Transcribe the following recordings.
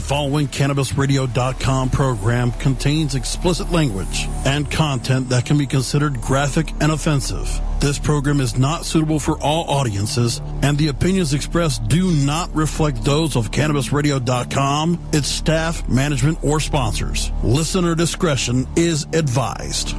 following CannabisRadio.com program contains explicit language and content that can be considered graphic and offensive. This program is not suitable for all audiences, and the opinions expressed do not reflect those of CannabisRadio.com, its staff, management, or sponsors. Listener discretion is advised.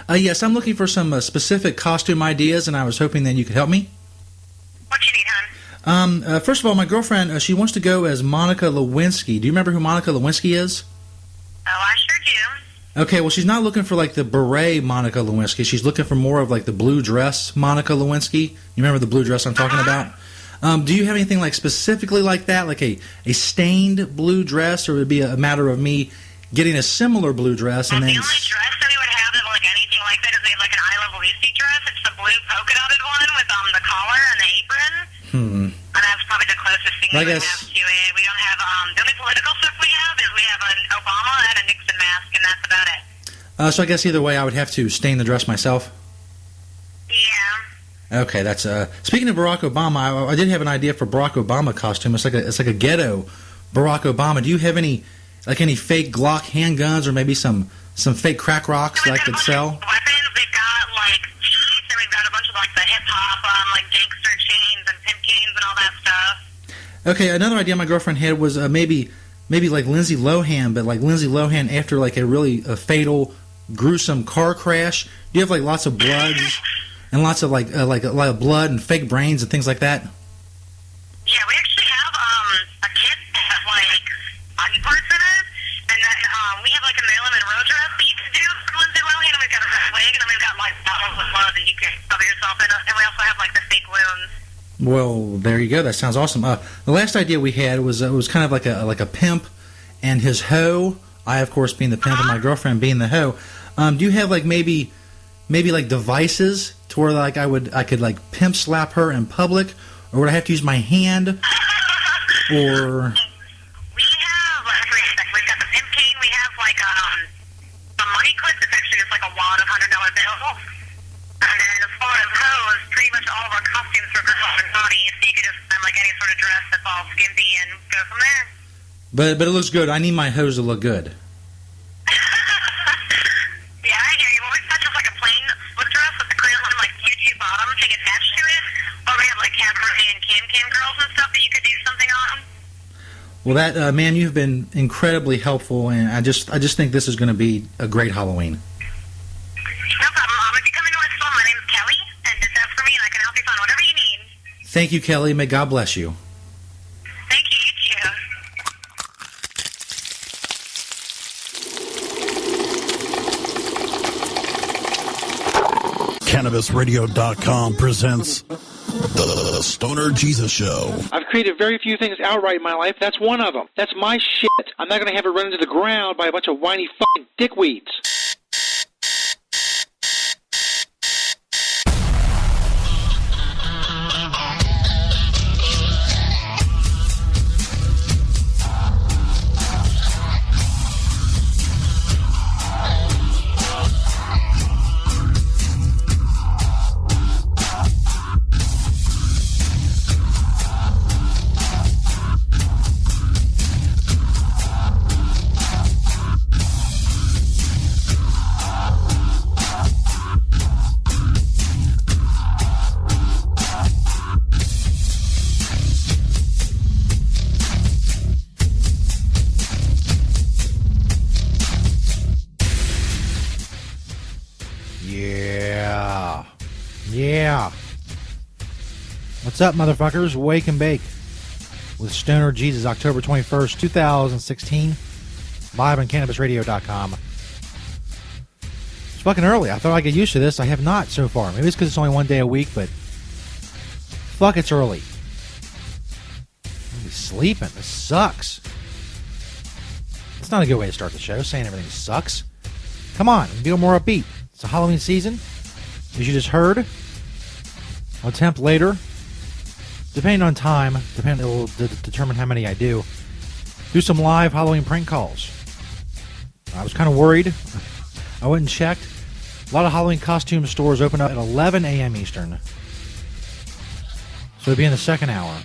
Yes, I'm looking for some specific costume ideas, and I was hoping that you could help me. What you need, hon? First of all, my girlfriend, she wants to go as Monica Lewinsky. Do you remember who Monica Lewinsky is? Oh, I sure do. Okay, well, she's not looking for, like, the beret Monica Lewinsky. She's looking for more of, like, the blue dress Monica Lewinsky. You remember the blue dress I'm talking about? Do you have anything, like, specifically like that, like a stained blue dress, or would it be a matter of me getting a similar blue dress and then... The only dress that we would have that like anything like that is we have like an I Love Lucy dress. It's the blue polka dotted one with the collar and the apron. And that's probably the closest thing we would have to it. We don't have the only political stuff we have is we have an Obama and a Nixon mask, and that's about it. So I guess either way I would have to stain the dress myself? Yeah. Okay, that's speaking of Barack Obama, I did have an idea for Barack Obama costume. It's like a ghetto Barack Obama. Do you have any fake Glock handguns or maybe some fake crack rocks that I could sell? Weapons, we've got like teeth, and we've got a bunch of like the hip hop, like gangster chains and pimp canes and all that stuff. Okay, another idea my girlfriend had was maybe like Lindsay Lohan, but like Lindsay Lohan after like a really fatal, gruesome car crash. Do you have like lots of blood and lots of like a lot of blood and fake brains and things like that? Yeah, we actually have a kit that has like body parts in it, and then we have like a Marilyn Monroe dress that you can do for Lindsay Lohan, and we've got a red wig, and then we've got like bottles of blood that you can cover yourself in, and we also have like the fake wounds. Well, there you go. That sounds awesome. The last idea we had was kind of like a pimp and his hoe. I, of course, being the pimp, and my girlfriend being the hoe. Do you have like maybe like devices to where like I could like pimp slap her in public, or would I have to use my hand, or? We've got the pimp cane. We have like a money clip that's actually just like a wad of $100 bills. And then as far as hose, pretty much all of our costumes for girls and bodies, so you could just spend like any sort of dress that's all skimpy and go from there. But it looks good. I need my hose to look good. Yeah, I hear you. Well, we've got just like a plain slip dress with the crayon like Q2 bottom thing attached to it. Or we have like cabaret and can girls and stuff that you could do something on. Well, that man, you've been incredibly helpful, and I just think this is going to be a great Halloween. No problem, Mom. If you come into our store, my name's Kelly, and just ask for me, and I can help you find whatever you need. Thank you, Kelly. May God bless you. Thank you. You too. CannabisRadio.com presents The Stoner Jesus Show. I've created very few things outright in my life. That's one of them. That's my shit. I'm not going to have it run into the ground by a bunch of whiny fucking dickweeds. Yeah. What's up, motherfuckers? Wake and Bake with Stoner Jesus, October 21st, 2016. Live on CannabisRadio.com. It's fucking early. I thought I'd get used to this. I have not so far. Maybe it's because it's only one day a week, but fuck, it's early. I'm sleeping. This sucks. It's not a good way to start the show, saying everything sucks. Come on, be more upbeat. It's a Halloween season. As you just heard, I'll attempt later, depending on time, it will determine how many I do some live Halloween prank calls. I was kind of worried. I went and checked. A lot of Halloween costume stores open up at 11 a.m. Eastern. So it'd be in the second hour.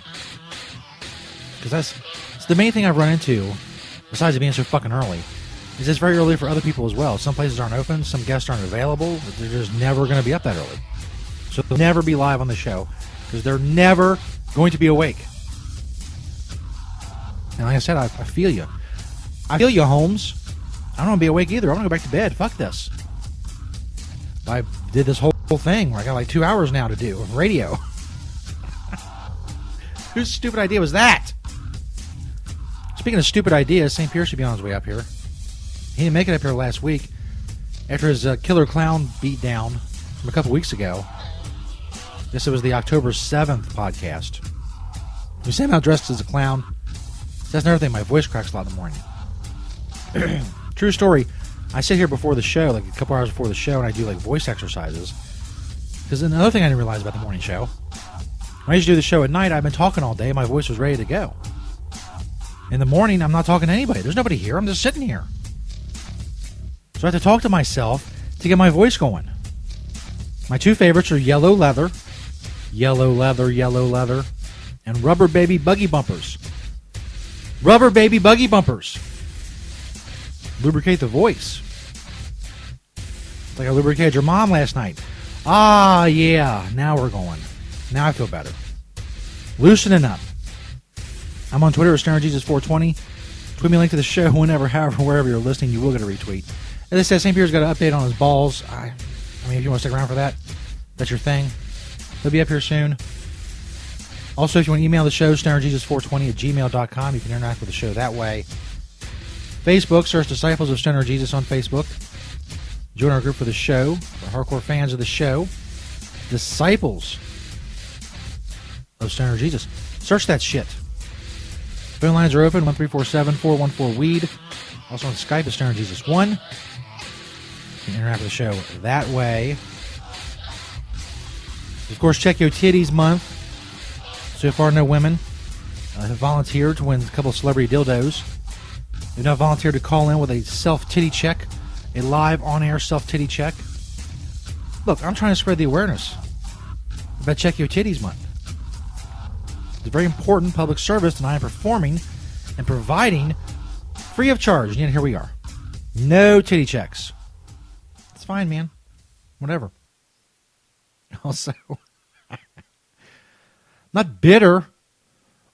Because that's the main thing I've run into, besides it being so fucking early, is it's very early for other people as well. Some places aren't open, some guests aren't available. They're just never going to be up that early. So they'll never be live on the show, because they're never going to be awake. And like I said, I feel you. I feel you, Holmes. I don't want to be awake either. I want to go back to bed. Fuck this. I did this whole thing where I got like 2 hours now to do of radio. Whose stupid idea was that? Speaking of stupid ideas, St. Pierce should be on his way up here. He didn't make it up here last week after his killer clown beat down from a couple weeks ago. This was the October 7th podcast. We somehow dressed as a clown. That's another thing. My voice cracks a lot in the morning. True story. I sit here before the show, like a couple hours before the show, and I do like voice exercises. Because another thing I didn't realize about the morning show, when I used to do the show at night, I've been talking all day. My voice was ready to go. In the morning, I'm not talking to anybody. There's nobody here. I'm just sitting here. So I have to talk to myself to get my voice going. My two favorites are yellow leather, and rubber baby buggy bumpers. Rubber baby buggy bumpers. Lubricate the voice. It's like I lubricated your mom last night. Ah, yeah. Now we're going. Now I feel better. Loosening up. I'm on Twitter at StonerJesus420. Tweet me a link to the show whenever, however, wherever you're listening. You will get a retweet. As I said, St. Pierre's got an update on his balls. I mean, if you want to stick around for that, that's your thing. He'll be up here soon. Also, if you want to email the show, StonerJesus420 at gmail.com. You can interact with the show that way. Facebook, search Disciples of Stoner Jesus on Facebook. Join our group for the show. For hardcore fans of the show. Disciples of Stoner Jesus. Search that shit. Phone lines are open, 1-347-414-WEED. Also on Skype at Stoner Jesus 1. You can interact with the show that way. Of course, Check Your Titties month. So far, no women have volunteered to win a couple of celebrity dildos. They've now volunteered to call in with a self-titty check, a live on-air self-titty check. Look, I'm trying to spread the awareness about Check Your Titties month. It's a very important public service, and I am performing and providing free of charge. And yet here we are. No titty checks. It's fine, man. Whatever. Also, not bitter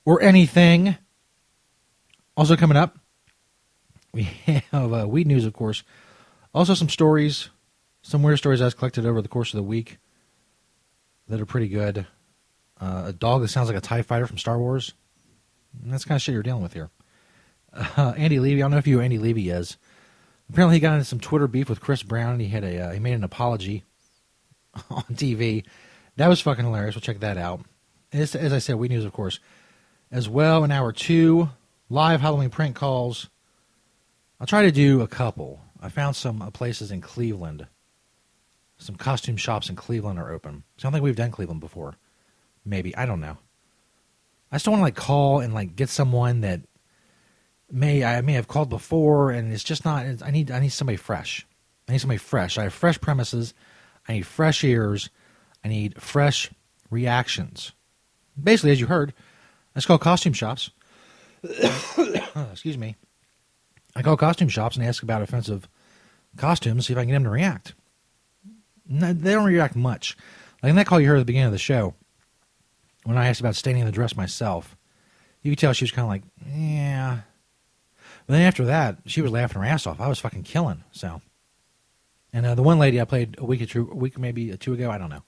or anything. Also coming up, we have weed news, of course. Also some stories, some weird stories I've collected over the course of the week that are pretty good. A dog that sounds like a TIE fighter from Star Wars. And that's the kind of shit you're dealing with here. Andy Levy, I don't know if you know who Andy Levy is. Apparently he got into some Twitter beef with Chris Brown, and he made an apology on TV. That was fucking hilarious. We'll check that out. As I said, weed news, of course. As well, in hour 2, live Halloween prank calls. I'll try to do a couple. I found some places in Cleveland. Some costume shops in Cleveland are open. So I don't think we've done Cleveland before. Maybe. I don't know. I still want to call and get someone that I may have called before, and it's just not. I need somebody fresh. I need somebody fresh. I have fresh premises. I need fresh ears. I need fresh reactions. Basically, as you heard, I just call costume shops. Excuse me. I call costume shops and ask about offensive costumes, see if I can get them to react. No, they don't react much. Like in that call you heard at the beginning of the show, when I asked about staining the dress myself, you could tell she was kind of like, yeah. But then after that, she was laughing her ass off. I was fucking killing. So, and the one lady I played a week maybe 2 ago, I don't know.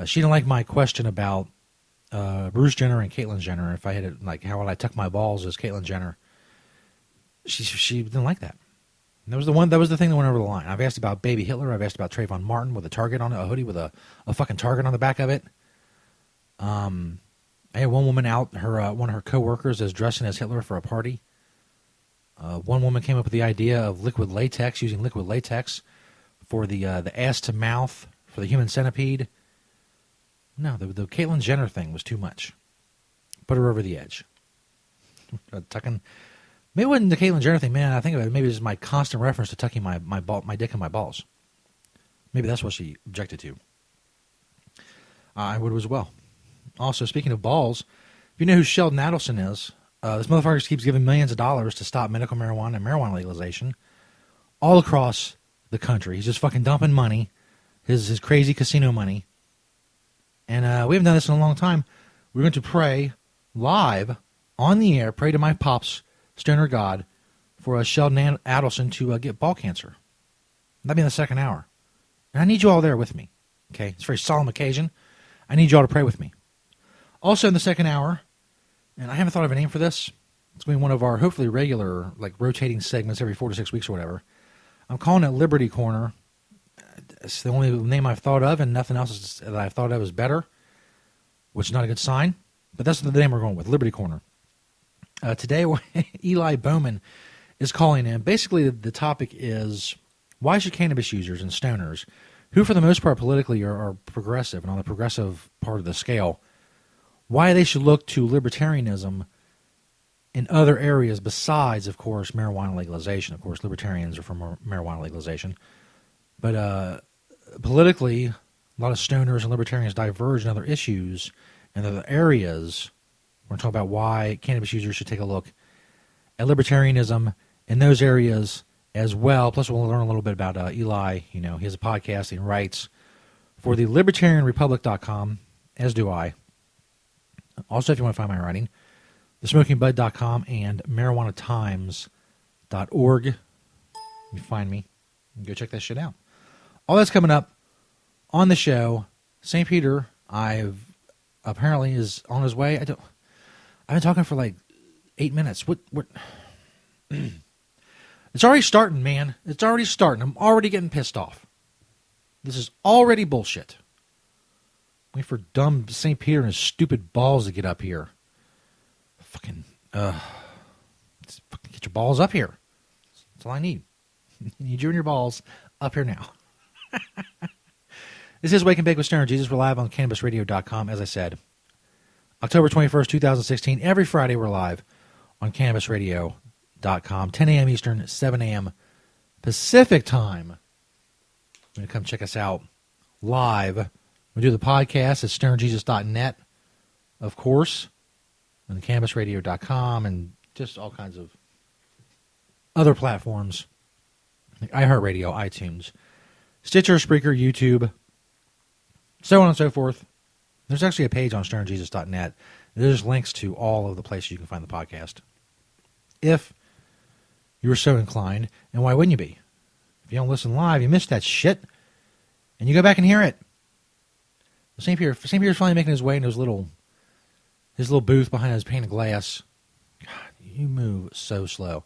She didn't like my question about Bruce Jenner and Caitlyn Jenner. If I had it, how would I tuck my balls as Caitlyn Jenner? She didn't like that. And that was the thing that went over the line. I've asked about Baby Hitler. I've asked about Trayvon Martin with a target on it, a hoodie with a fucking target on the back of it. I had one woman out, one of her coworkers is dressing as Hitler for a party. One woman came up with the idea of liquid latex, using liquid latex for the ass to mouth for the human centipede. No, the Caitlyn Jenner thing was too much. Put her over the edge. Tucking. Maybe it wasn't the Caitlyn Jenner thing, man. I think about it. Maybe it's my constant reference to tucking my dick in my balls. Maybe that's what she objected to. I would as well. Also, speaking of balls, if you know who Sheldon Adelson is, this motherfucker just keeps giving millions of dollars to stop medical marijuana and marijuana legalization all across the country. He's just fucking dumping money, his crazy casino money. And we haven't done this in a long time. We're going to pray live on the air, pray to my pops, stoner God, for Sheldon Adelson to get ball cancer. That'll be in the second hour. And I need you all there with me. Okay? It's a very solemn occasion. I need you all to pray with me. Also in the second hour, and I haven't thought of a name for this. It's going to be one of our hopefully regular, like rotating segments every 4 to 6 weeks or whatever. I'm calling it Liberty Corner. It's the only name I've thought of, and nothing else that I've thought of is better, which is not a good sign. But that's the name we're going with, Liberty Corner. Today, Eli Bowman is calling in. Basically, the topic is, why should cannabis users and stoners, who for the most part politically are progressive and on the progressive part of the scale, why they should look to libertarianism in other areas besides, of course, marijuana legalization. Of course, libertarians are for marijuana legalization. But politically, a lot of stoners and libertarians diverge in other issues and other areas. We're going to talk about why cannabis users should take a look at libertarianism in those areas as well. Plus, we'll learn a little bit about Eli. You know, he has a podcast he writes for the libertarianrepublic.com, as do I. Also, if you want to find my writing, thesmokingbud.com and marijuanatimes.org. You can find me and go check that shit out. All that's coming up on the show. St. Peter, apparently is on his way. I've been talking for like 8 minutes. What? It's already starting, man. It's already starting. I'm already getting pissed off. This is already bullshit. Wait for dumb St. Peter and his stupid balls to get up here. Fucking get your balls up here. That's all I need. I need you and your balls up here now. This is Wake and Bake with Stoner Jesus. We're live on CannabisRadio.com, as I said. October 21st, 2016. Every Friday we're live on CannabisRadio.com. 10 a.m. Eastern, 7 a.m. Pacific time. You're going to come check us out live. We do the podcast at stonerjesus.net, of course, and CannabisRadio.com, and just all kinds of other platforms, like iHeartRadio, iTunes, Stitcher, Spreaker, YouTube, so on and so forth. There's actually a page on stonerjesus.net. There's links to all of the places you can find the podcast, if you were so inclined. And why wouldn't you be? If you don't listen live, you missed that shit, and you go back and hear it. St. Peter's finally making his way into his little booth behind his pane of glass. God, you move so slow.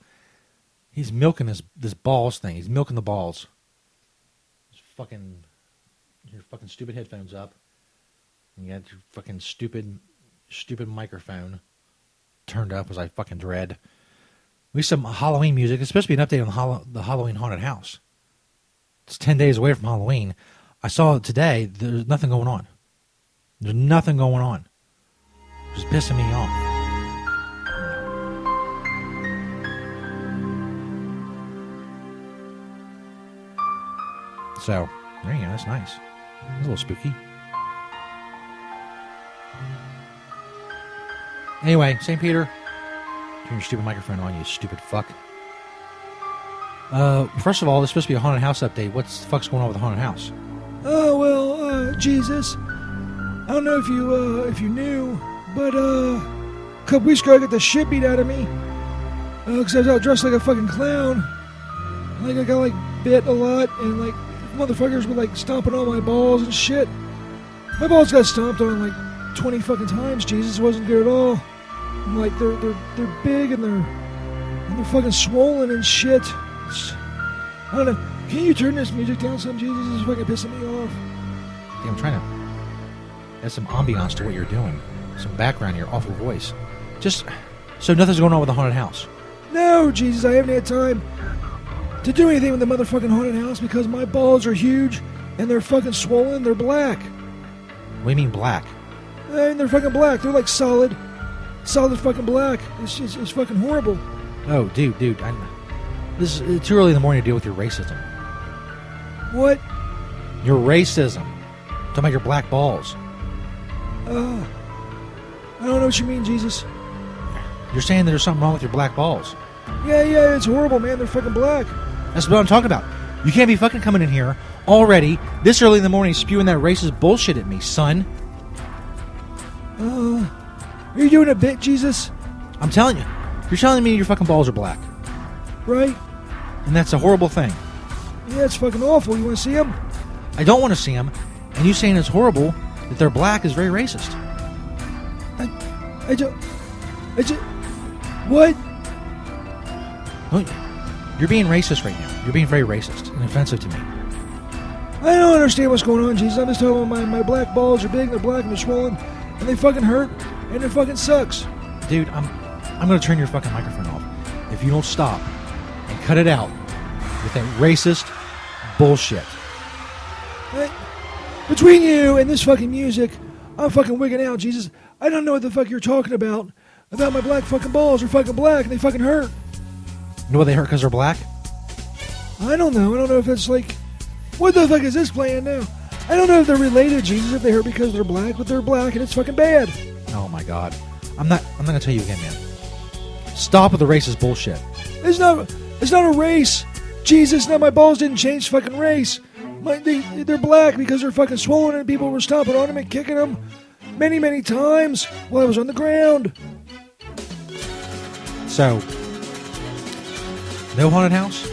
He's milking this balls thing. He's milking the balls. Your fucking stupid headphones up. And you got your fucking stupid microphone turned up, as I fucking dread. We have some Halloween music. It's supposed to be an update on the Halloween haunted house. It's 10 days away from Halloween. I saw it today. There's nothing going on. There's nothing going on. It's just pissing me off. So, there you go. That's nice. It's a little spooky. Anyway, St. Peter, turn your stupid microphone on, you stupid fuck. First of all, this is supposed to be a haunted house update. What the fuck's going on with the haunted house? Oh, well, Jesus, I don't know if you knew, but a couple weeks ago I got the shit beat out of me because I was out dressed like a fucking clown. Like, I got, like, bit a lot, and, like, motherfuckers were, like, stomping on my balls and shit. My balls got stomped on, like, 20 fucking times, Jesus. It wasn't good at all. And, like, they're big, and they're fucking swollen and shit. I don't know. Can you turn this music down some, Jesus? This is fucking pissing me off. Yeah, I'm trying to add some ambiance to what you're doing. Some background in your awful voice. Just so nothing's going on with the haunted house. No, Jesus, I haven't had time to do anything with the motherfucking haunted house because my balls are huge and they're fucking swollen. They're black. What do you mean black? And they're fucking black. They're like solid fucking black. It's fucking horrible. Oh, dude, this is too early in the morning to deal with your racism. What? Your racism. Talking about your black balls. I don't know what you mean, Jesus. You're saying there's something wrong with your black balls. Yeah, it's horrible, man. They're fucking black. That's what I'm talking about. You can't be fucking coming in here already this early in the morning spewing that racist bullshit at me, son. Are you doing a bit, Jesus? I'm telling you. You're telling me your fucking balls are black. Right? And that's a horrible thing. Yeah, it's fucking awful. You want to see them? I don't want to see them. And you saying it's horrible that they're black is very racist. What? You're being racist right now. You're being very racist and offensive to me. I don't understand what's going on, Jesus. I'm just telling you, my black balls are big, they're black, and they're swollen, and they fucking hurt, and it fucking sucks. Dude, I'm going to turn your fucking microphone off if you don't stop and cut it out with that racist bullshit. Between you and this fucking music, I'm fucking wigging out, Jesus. I don't know what the fuck you're talking about my black fucking balls are fucking black, and they fucking hurt. You know why they hurt? Because they're black? I don't know. I don't know if it's like... What the fuck is this playing now? I don't know if they're related, Jesus, if they hurt because they're black, but they're black, and it's fucking bad. Oh, my God. I'm not going to tell you again, man. Stop with the racist bullshit. It's not a race. Jesus, now my balls didn't change fucking race. They're black because they're fucking swollen, and people were stomping on them and kicking them many, many times while I was on the ground. So, no haunted house?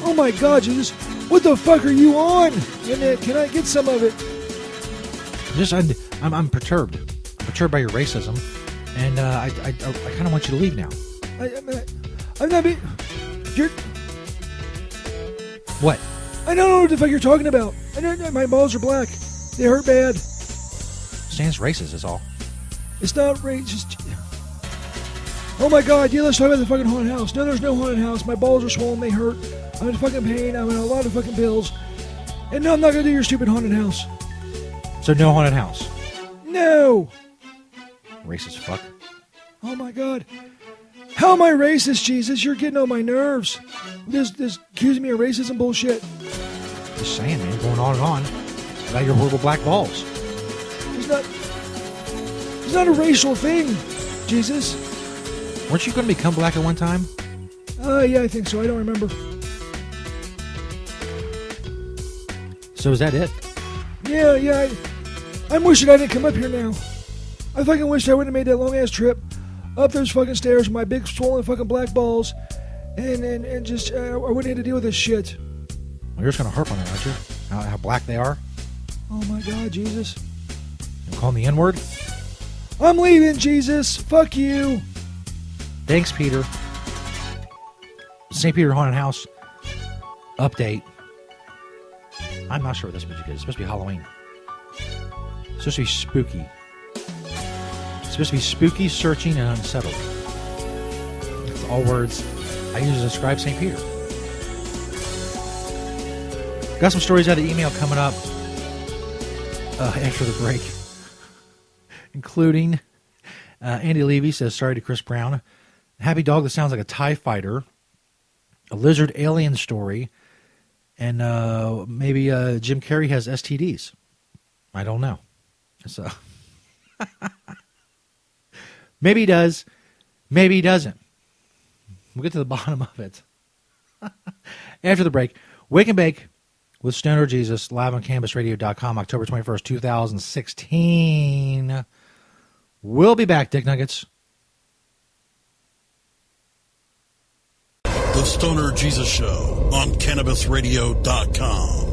Oh my God, Jesus. What the fuck are you on? And can I get some of it? I'm perturbed. I'm perturbed by your racism, and I kind of want you to leave now. I'm not being... What? I don't know what the fuck you're talking about. My balls are black. They hurt bad. Stan's racist is all. It's not racist. Oh my God, yeah, let's talk about the fucking haunted house. No, there's no haunted house. My balls are swollen, they hurt. I'm in fucking pain, I'm in a lot of fucking pills. And no, I'm not gonna do your stupid haunted house. So no haunted house? No! Racist fuck. Oh my God. How am I racist, Jesus? You're getting on my nerves. This accusing me of racism bullshit. Just saying, man, going on and on about your horrible black balls. It's not a racial thing, Jesus. Weren't you going to become black at one time? Yeah, I think so. I don't remember. So is that it? Yeah. I'm wishing I didn't come up here now. I fucking wish I wouldn't have made that long-ass trip up those fucking stairs with my big swollen fucking black balls and just, I wouldn't have to deal with this shit. Well, you're just going to harp on that, aren't you? How black they are? Oh my God, Jesus. You call me N-word? I'm leaving, Jesus. Fuck you. Thanks, Peter. St. Peter Haunted House update. I'm not sure what this music is. It's supposed to be Halloween. It's supposed to be spooky. It's supposed to be spooky, searching, and unsettled. It's all words I use to describe St. Peter. Got some stories out of the email coming up after the break. Including Andy Levy says, sorry to Chris Brown. Happy dog that sounds like a TIE fighter. A lizard alien story. And maybe Jim Carrey has STDs. I don't know. So maybe he does. Maybe he doesn't. We'll get to the bottom of it. After the break, Wake and Bake with Stoner Jesus, live on CannabisRadio.com, October 21st, 2016. We'll be back, Dick Nuggets. The Stoner Jesus Show on CannabisRadio.com.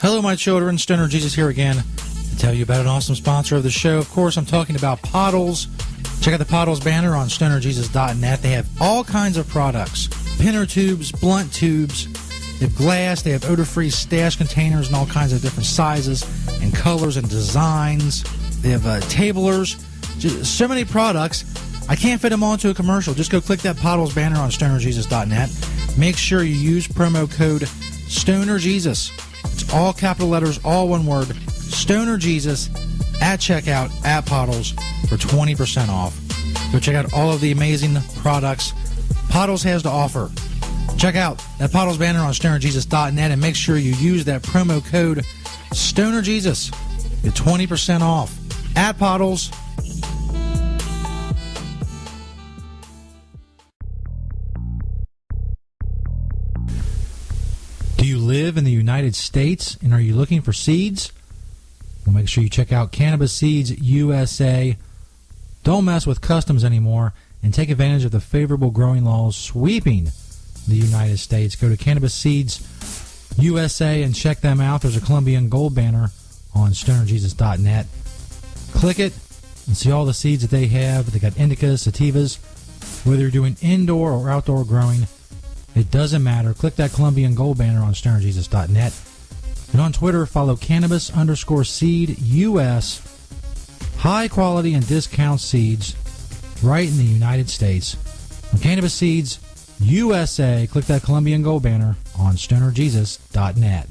Hello, my children. Stoner Jesus here again to tell you about an awesome sponsor of the show. Of course, I'm talking about Pottles. Check out the Pottles banner on stonerjesus.net. They have all kinds of products. Pinner tubes, blunt tubes. They have glass. They have odor-free stash containers in all kinds of different sizes and colors and designs. They have tablers, just so many products. I can't fit them all into a commercial. Just go click that Potholes banner on stonerjesus.net. Make sure you use promo code StonerJesus. It's all capital letters, all one word. StonerJesus at checkout at Potholes for 20% off. Go check out all of the amazing products Potholes has to offer. Check out that Potholes banner on stonerjesus.net and make sure you use that promo code StonerJesus. Get 20% off at Potholes. Do you live in the United States and are you looking for seeds? Well, make sure you check out Cannabis Seeds USA. Don't mess with customs anymore and take advantage of the favorable growing laws sweeping the United States. Go to Cannabis Seeds USA and check them out. There's a Colombian gold banner on stonerjesus.net. Click it and see all the seeds that they have. They got indicas, sativas. Whether you're doing indoor or outdoor growing, it doesn't matter. Click that Colombian gold banner on stonerjesus.net. And on Twitter, follow Cannabis_Seed US. High quality and discount seeds right in the United States. On Cannabis Seeds USA, click that Colombian gold banner on stonerjesus.net.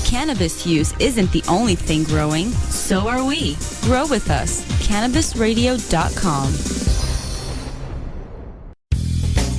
Cannabis use isn't the only thing growing, so are we. Grow with us. CannabisRadio.com.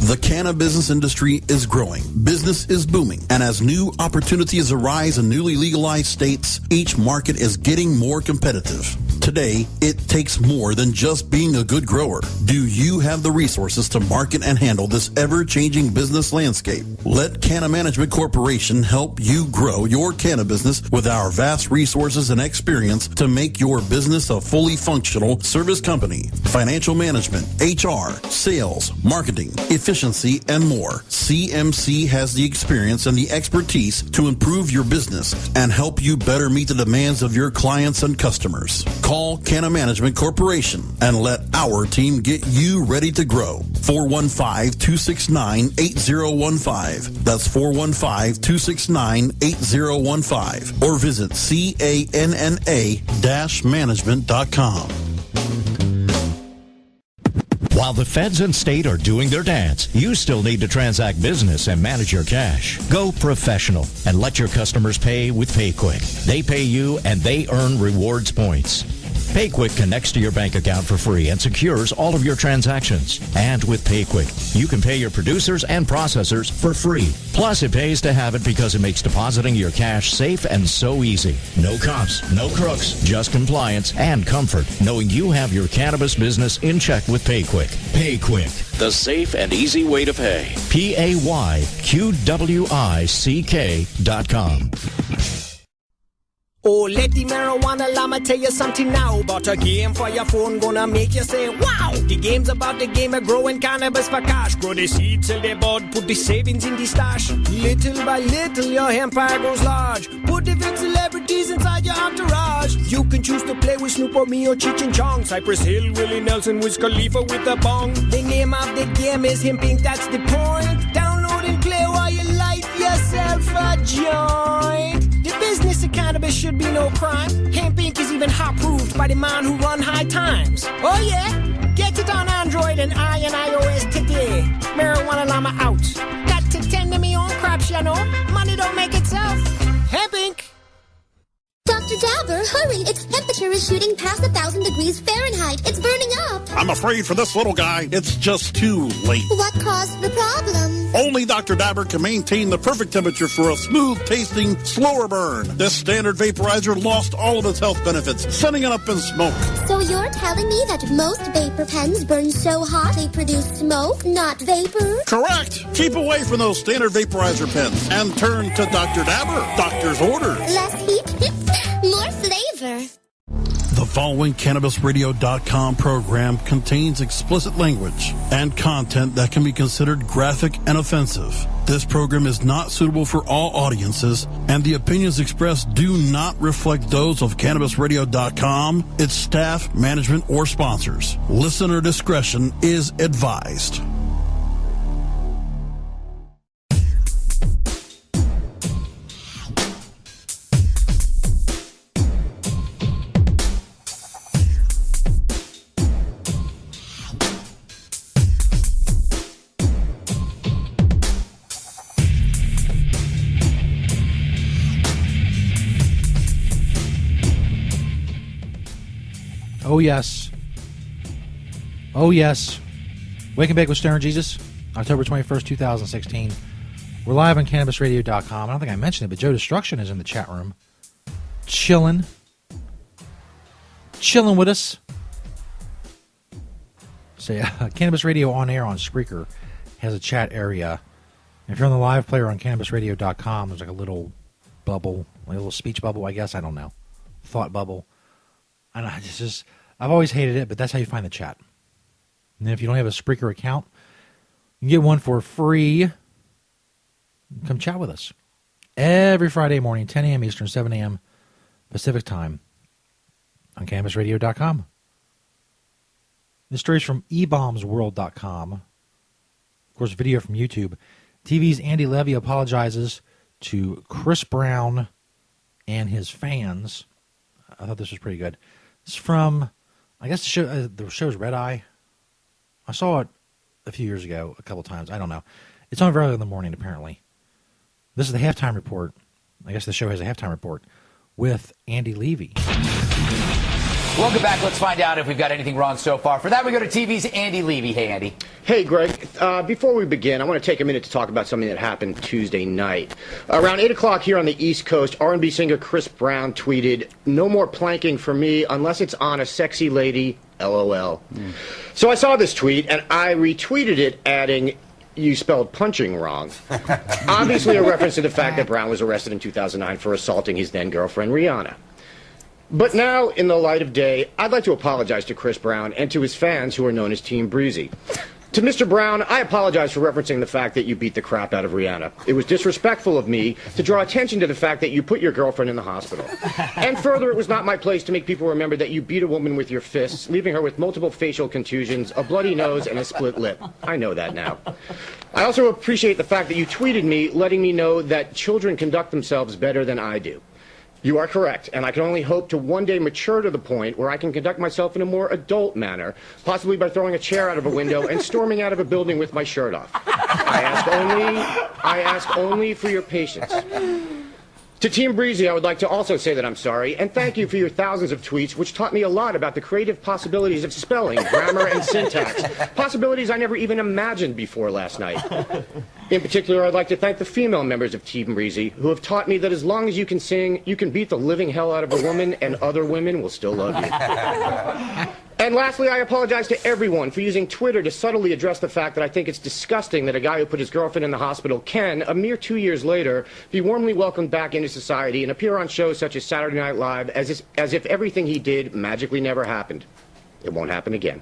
The cannabis business industry is growing. Business is booming. And as new opportunities arise in newly legalized states, each market is getting more competitive. Today, it takes more than just being a good grower. Do you have the resources to market and handle this ever-changing business landscape? Let Canna Management Corporation help you grow your canna business with our vast resources and experience to make your business a fully functional service company. Financial management, HR, sales, marketing, efficiency, and more. CMC has the experience and the expertise to improve your business and help you better meet the demands of your clients and customers. Call Canna Management Corporation and let our team get you ready to grow. 415-269-8015. That's 415-269-8015. Or visit canna-management.com. While the feds and state are doing their dance, you still need to transact business and manage your cash. Go professional and let your customers pay with PayQuick. They pay you and they earn rewards points. PayQuick connects to your bank account for free and secures all of your transactions. And with PayQuick, you can pay your producers and processors for free. Plus, it pays to have it because it makes depositing your cash safe and so easy. No cops, no crooks, just compliance and comfort, knowing you have your cannabis business in check with PayQuick. PayQuick, the safe and easy way to pay. PayQuick.com. Oh, let the marijuana llama tell you something now about a game for your phone gonna make you say, wow! The game's about the game of growing cannabis for cash. Grow the seed, sell the bud, put the savings in the stash. Little by little, your empire grows large. Put the big celebrities inside your entourage. You can choose to play with Snoop or me or Cheech and Chong. Cypress Hill, Willie Nelson, Wiz Khalifa with a bong. The name of the game is Hemp Inc., that's the point. Download and play while you light yourself a joint. The business of cannabis should be no crime. Hemp Inc. is even hot-proofed by the man who run High Times. Oh yeah? Get it on Android and iOS today. Marijuana Llama out. Got to tend to me own crops, you know. Money don't make itself. Hemp Inc. Dr. Dabber, hurry! Its temperature is shooting past 1,000 degrees Fahrenheit. It's burning up. I'm afraid for this little guy, it's just too late. What caused the problem? Only Dr. Dabber can maintain the perfect temperature for a smooth-tasting, slower burn. This standard vaporizer lost all of its health benefits, sending it up in smoke. So you're telling me that most vapor pens burn so hot they produce smoke, not vapor? Correct. Keep away from those standard vaporizer pens and turn to Dr. Dabber. Doctor's orders. Less heat, more flavor. The following CannabisRadio.com program contains explicit language and content that can be considered graphic and offensive. This program is not suitable for all audiences, and the opinions expressed do not reflect those of CannabisRadio.com, its staff, management, or sponsors. Listener discretion is advised. Oh, yes. Oh, yes. Wake and Bake with Stoner Jesus, October 21st, 2016. We're live on CannabisRadio.com. I don't think I mentioned it, but Joe Destruction is in the chat room. Chilling with us. So, Cannabis Radio on air on Spreaker has a chat area. If you're on the live player on CannabisRadio.com, there's like a little bubble, like a little speech bubble, I guess. I don't know. Thought bubble. I don't know. It's just, I've always hated it, but that's how you find the chat. And then if you don't have a Spreaker account, you can get one for free. Come chat with us. Every Friday morning, 10 a.m. Eastern, 7 a.m. Pacific time on CannabisRadio.com. This story is from eBombsWorld.com. Of course, video from YouTube. TV's Andy Levy apologizes to Chris Brown and his fans. I thought this was pretty good. It's from, I guess the show's Red Eye. I saw it a few years ago, a couple times. I don't know. It's on very early in the morning, apparently. This is the halftime report. I guess the show has a halftime report with Andy Levy. Welcome back. Let's find out if we've got anything wrong so far. For that, we go to TV's Andy Levy. Hey, Andy. Hey, Greg. Before we begin, I want to take a minute to talk about something that happened Tuesday night. Around 8 o'clock here on the East Coast, R&B singer Chris Brown tweeted, "No more planking for me unless it's on a sexy lady, LOL." So I saw this tweet, and I retweeted it, adding, "You spelled punching wrong." Obviously a reference to the fact that Brown was arrested in 2009 for assaulting his then-girlfriend, Rihanna. But now, in the light of day, I'd like to apologize to Chris Brown and to his fans who are known as Team Breezy. To Mr. Brown, I apologize for referencing the fact that you beat the crap out of Rihanna. It was disrespectful of me to draw attention to the fact that you put your girlfriend in the hospital. And further, it was not my place to make people remember that you beat a woman with your fists, leaving her with multiple facial contusions, a bloody nose, and a split lip. I know that now. I also appreciate the fact that you tweeted me, letting me know that children conduct themselves better than I do. You are correct, and I can only hope to one day mature to the point where I can conduct myself in a more adult manner, possibly by throwing a chair out of a window and storming out of a building with my shirt off. I ask only for your patience. To Team Breezy, I would like to also say that I'm sorry, and thank you for your thousands of tweets, which taught me a lot about the creative possibilities of spelling, grammar, and syntax, possibilities I never even imagined before last night. In particular, I'd like to thank the female members of Team Breezy, who have taught me that as long as you can sing, you can beat the living hell out of a woman, and other women will still love you. And lastly, I apologize to everyone for using Twitter to subtly address the fact that I think it's disgusting that a guy who put his girlfriend in the hospital can, a mere 2 years later, be warmly welcomed back into society and appear on shows such as Saturday Night Live as if everything he did magically never happened. It won't happen again.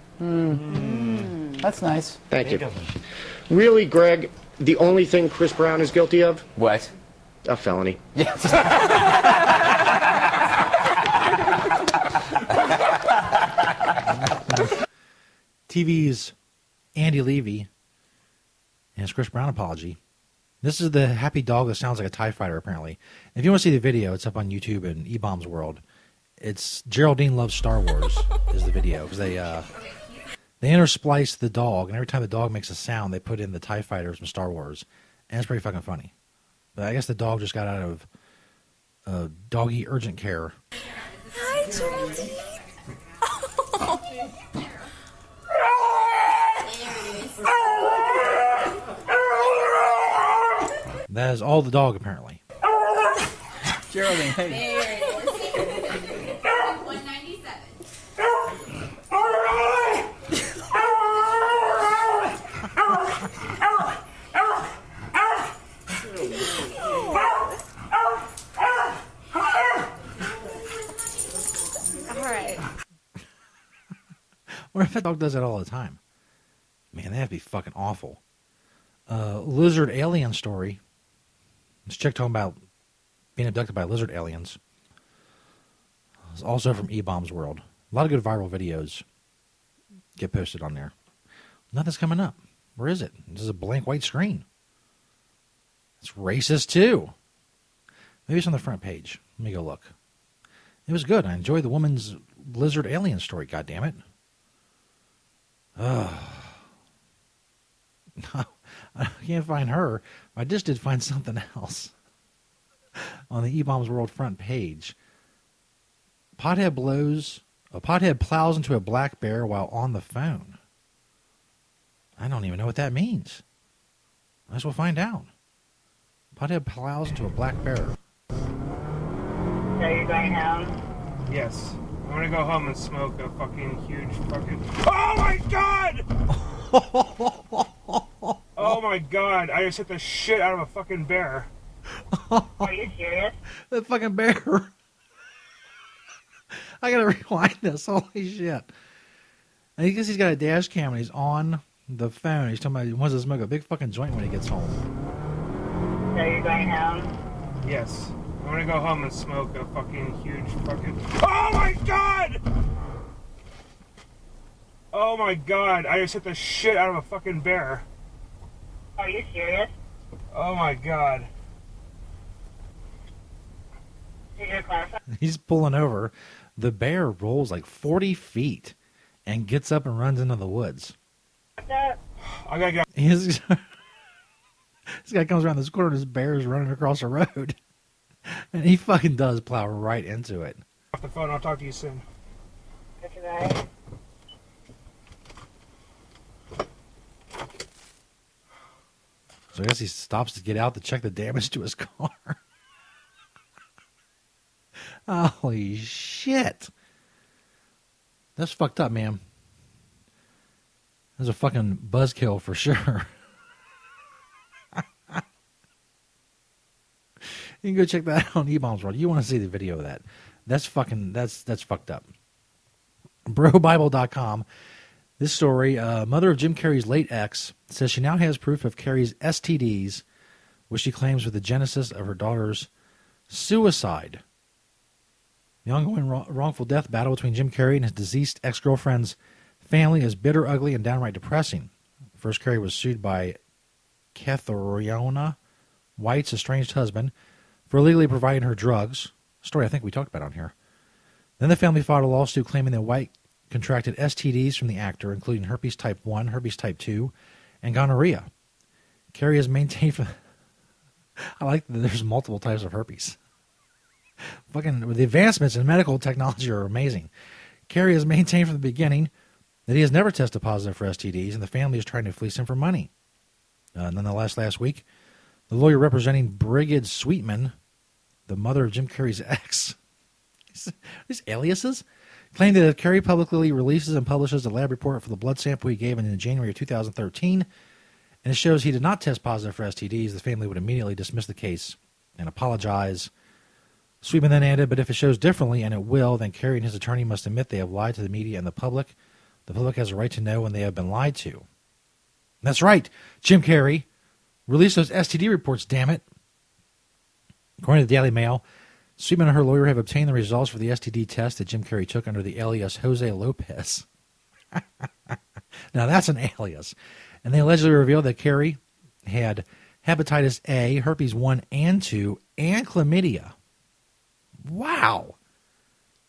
That's nice. Thank you. Really, Greg, the only thing Chris Brown is guilty of? What? A felony. Yes. TV's Andy Levy and his Chris Brown apology. This is the happy dog that sounds like a TIE fighter, apparently. If you want to see the video, it's up on YouTube and eBombs World. It's Geraldine Loves Star Wars is the video, because they intersplice the dog, and every time the dog makes a sound, they put in the TIE fighters from Star Wars, and it's pretty fucking funny. But I guess the dog just got out of doggy urgent care. Hi, Geraldine. That is all the dog, apparently. Geraldine, hey. 197. All right. What if that dog does that all the time? Man, that'd be fucking awful. Lizard alien story. This chick talking about being abducted by lizard aliens. It's also from eBombs World. A lot of good viral videos get posted on there. Nothing's coming up. Where is it? This is a blank white screen. It's racist too. Maybe it's on the front page. Let me go look. It was good. I enjoyed the woman's lizard alien story. God damn it. No, I can't find her. I just did find something else on the eBombs World front page. Pothead blows A pothead plows into a black bear while on the phone. I don't even know what that means. Might as well find out. Pothead plows into a black bear. So you're going home? Yes. I'm gonna go home and smoke a fucking huge fucking... Oh my god! Oh my god, I just hit the shit out of a fucking bear. Are you serious? That fucking bear. I gotta rewind this. Holy shit. I guess he's got a dash cam and he's on the phone. He's talking about he wants to smoke a big fucking joint when he gets home. So you're going home? Yes. I'm gonna go home and smoke a fucking huge fucking... Oh my god! Oh my god, I just hit the shit out of a fucking bear. Are you serious? Oh my god. Did you clarify? He's pulling over. The bear rolls like 40 feet and gets up and runs into the woods. I gotta get... This guy comes around this corner and this bear is running across the road. And he fucking does plow right into it. Off the phone, I'll talk to you soon. That's right. So I guess he stops to get out to check the damage to his car. Holy shit. That's fucked up, man. That's a fucking buzzkill for sure. You can go check that out on E-Bombs World. You want to see the video of that. That's fucking, that's fucked up. BroBible.com. This story, mother of Jim Carrey's late ex says she now has proof of Carrey's STDs, which she claims were the genesis of her daughter's suicide. The ongoing wrongful death battle between Jim Carrey and his deceased ex-girlfriend's family is bitter, ugly, and downright depressing. First, Carrey was sued by Katharina White's estranged husband for illegally providing her drugs. A story I think we talked about on here. Then the family filed a lawsuit claiming that White contracted STDs from the actor, including herpes type 1, herpes type 2, and gonorrhea. Carrey has maintained... I like that there's multiple types of herpes. Fucking the advancements in medical technology are amazing. Carrey has maintained from the beginning that he has never tested positive for STDs, and the family is trying to fleece him for money. Nonetheless, last week, the lawyer representing Brigid Sweetman, the mother of Jim Carrey's ex, these aliases, claimed that if Carrey publicly releases and publishes a lab report for the blood sample he gave in January of 2013, and it shows he did not test positive for STDs, the family would immediately dismiss the case and apologize. Sweetman then added, but if it shows differently, and it will, then Carrey and his attorney must admit they have lied to the media and the public. The public has a right to know when they have been lied to. That's right, Jim Carrey. Release those STD reports, damn it. According to the Daily Mail, Sweetman and her lawyer have obtained the results for the STD test that Jim Carrey took under the alias Jose Lopez. Now that's an alias. And they allegedly revealed that Carrey had hepatitis A, herpes 1 and 2, and chlamydia. Wow.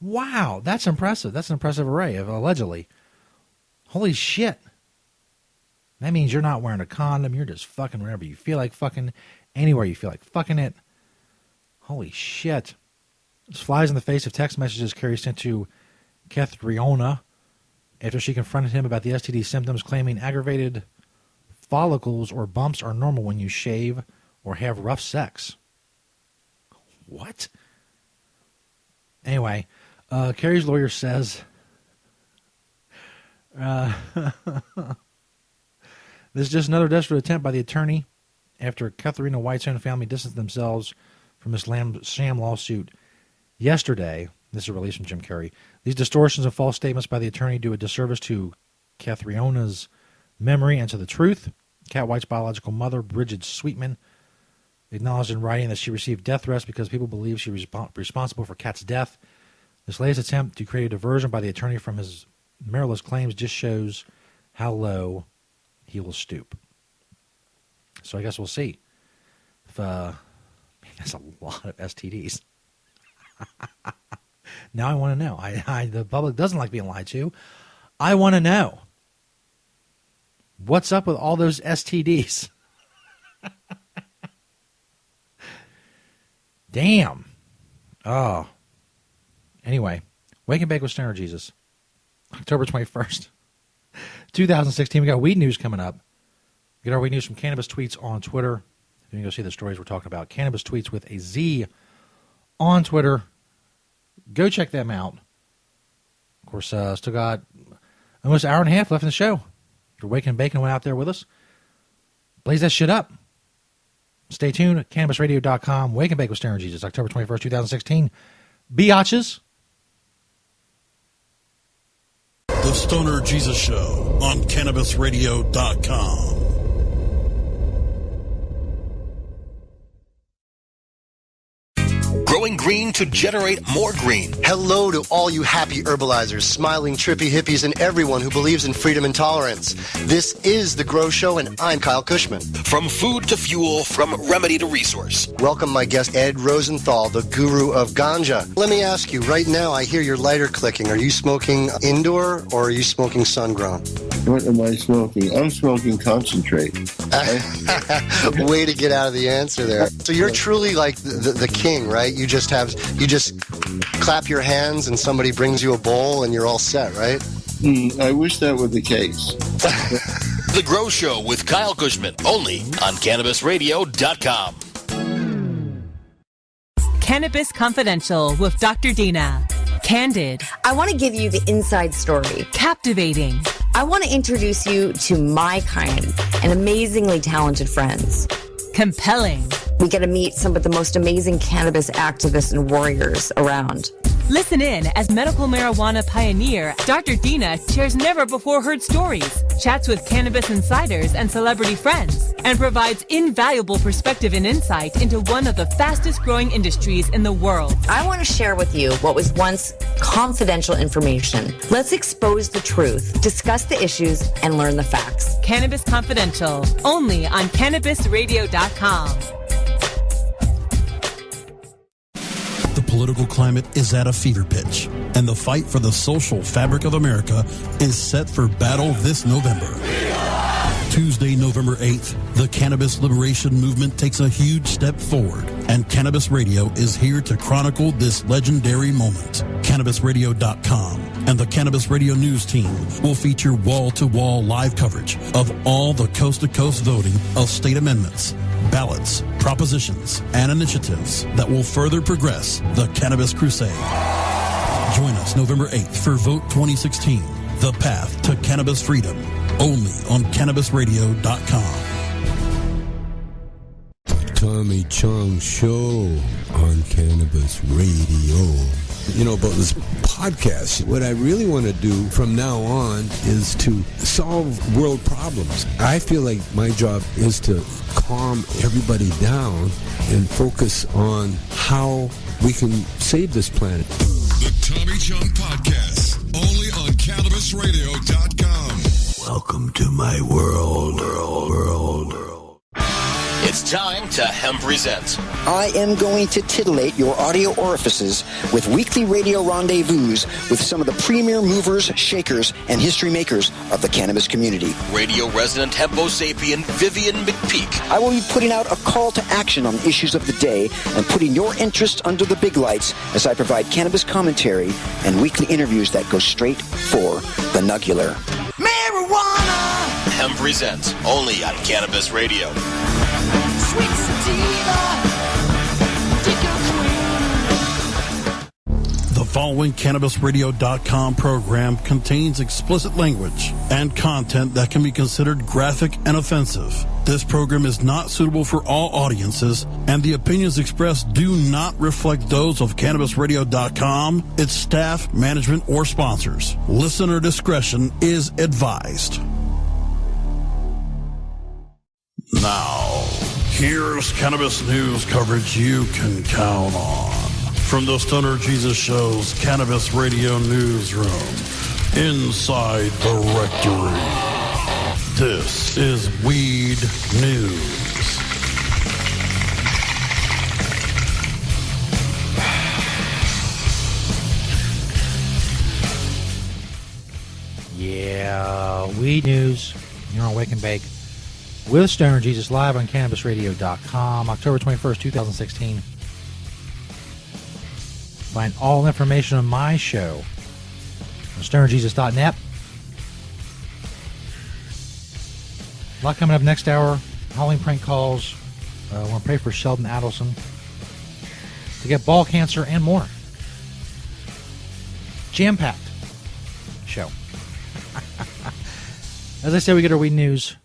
Wow, that's impressive. That's an impressive array of allegedly. Holy shit. That means you're not wearing a condom. You're just fucking wherever you feel like fucking, anywhere you feel like fucking it. Holy shit. This flies in the face of text messages Carrey sent to Katharina after she confronted him about the STD symptoms, claiming aggravated follicles or bumps are normal when you shave or have rough sex. What? Anyway, Carrey's lawyer says... This is just another desperate attempt by the attorney after Katharina White's own family distanced themselves from this sham lawsuit yesterday. This is a release from Jim Carrey. These distortions and false statements by the attorney do a disservice to Katharina's memory and to the truth. Kat White's biological mother, Brigid Sweetman, acknowledged in writing that she received death threats because people believe she was responsible for Kat's death. This latest attempt to create a diversion by the attorney from his meritless claims just shows how low he will stoop. So I guess we'll see. If, man, that's a lot of STDs. Now I want to know. The public doesn't like being lied to. I want to know. What's up with all those STDs? Damn. Oh. Anyway, Wake and Bake with Stoner Jesus. October 21st, 2016. We got weed news coming up. Get our weed news from Cannabis Tweets on Twitter. If you can go see the stories we're talking about. Cannabis Tweets with a Z on Twitter. Go check them out. Of course, still got almost an hour and a half left in the show. If you're waking and baking away out there with us, blaze that shit up. Stay tuned at CannabisRadio.com. Wake and Bake with Stoner Jesus, October 21st, 2016. Biatches. The Stoner Jesus Show on CannabisRadio.com. Growing green to generate more green. Hello to all you happy herbalizers, smiling, trippy hippies, and everyone who believes in freedom and tolerance. This is The Grow Show, and I'm Kyle Cushman. From food to fuel, from remedy to resource. Welcome my guest, Ed Rosenthal, the guru of ganja. Let me ask you, right now I hear your lighter clicking. Are you smoking indoor or are you smoking sun-grown? What am I smoking? I'm smoking concentrate. Way to get out of the answer there. So you're truly like the king, right? You just clap your hands and somebody brings you a bowl and you're all set, right? I wish that were the case. The Grow Show with Kyle Cushman, only on CannabisRadio.com. Cannabis Confidential with Dr. Dina. Candid. I want to give you the inside story. Captivating. I want to introduce you to my kind and amazingly talented friends. Compelling. We get to meet some of the most amazing cannabis activists and warriors around. Listen in as medical marijuana pioneer Dr. Dina shares never-before-heard stories, chats with cannabis insiders and celebrity friends, and provides invaluable perspective and insight into one of the fastest-growing industries in the world. I want to share with you what was once confidential information. Let's expose the truth, discuss the issues, and learn the facts. Cannabis Confidential, only on CannabisRadio.com. The political climate is at a fever pitch, and the fight for the social fabric of America is set for battle this November. Tuesday, November 8th, the cannabis liberation movement takes a huge step forward, and Cannabis Radio is here to chronicle this legendary moment. CannabisRadio.com and the Cannabis Radio News team will feature wall-to-wall live coverage of all the coast-to-coast voting of state amendments, ballots, propositions, and initiatives that will further progress the cannabis crusade. Join us November 8th for Vote 2016, the path to cannabis freedom, only on CannabisRadio.com. Tommy Chong Show on Cannabis Radio. You know, about this podcast, what I really want to do from now on is to solve world problems. I feel like my job is to calm everybody down and focus on how we can save this planet. The Tommy Chong Podcast, only on CannabisRadio.com. Welcome to my world. It's time to Hemp Presents. I am going to titillate your audio orifices with weekly radio rendezvous with some of the premier movers, shakers, and history makers of the cannabis community. Radio resident Hempo sapien Vivian McPeak. I will be putting out a call to action on issues of the day and putting your interest under the big lights as I provide cannabis commentary and weekly interviews that go straight for the nugular. Marijuana! Hemp Presents, only on Cannabis Radio. Sweet sativa, The following CannabisRadio.com program contains explicit language and content that can be considered graphic and offensive. This program is not suitable for all audiences, and the opinions expressed do not reflect those of CannabisRadio.com, its staff, management, or sponsors. Listener discretion is advised. Now, here's cannabis news coverage you can count on. From the Stoner Jesus Show's Cannabis Radio Newsroom, inside the rectory, this is Weed News. Yeah, Weed News. You're on Wake and Bake with Stoner Jesus, live on CannabisRadio.com, October 21st, 2016. Find all information on my show StonerJesus.net. A lot coming up next hour. Halloween prank calls. I want to pray for Sheldon Adelson to get ball cancer and more. Jam-packed show. As I said, we get our weed news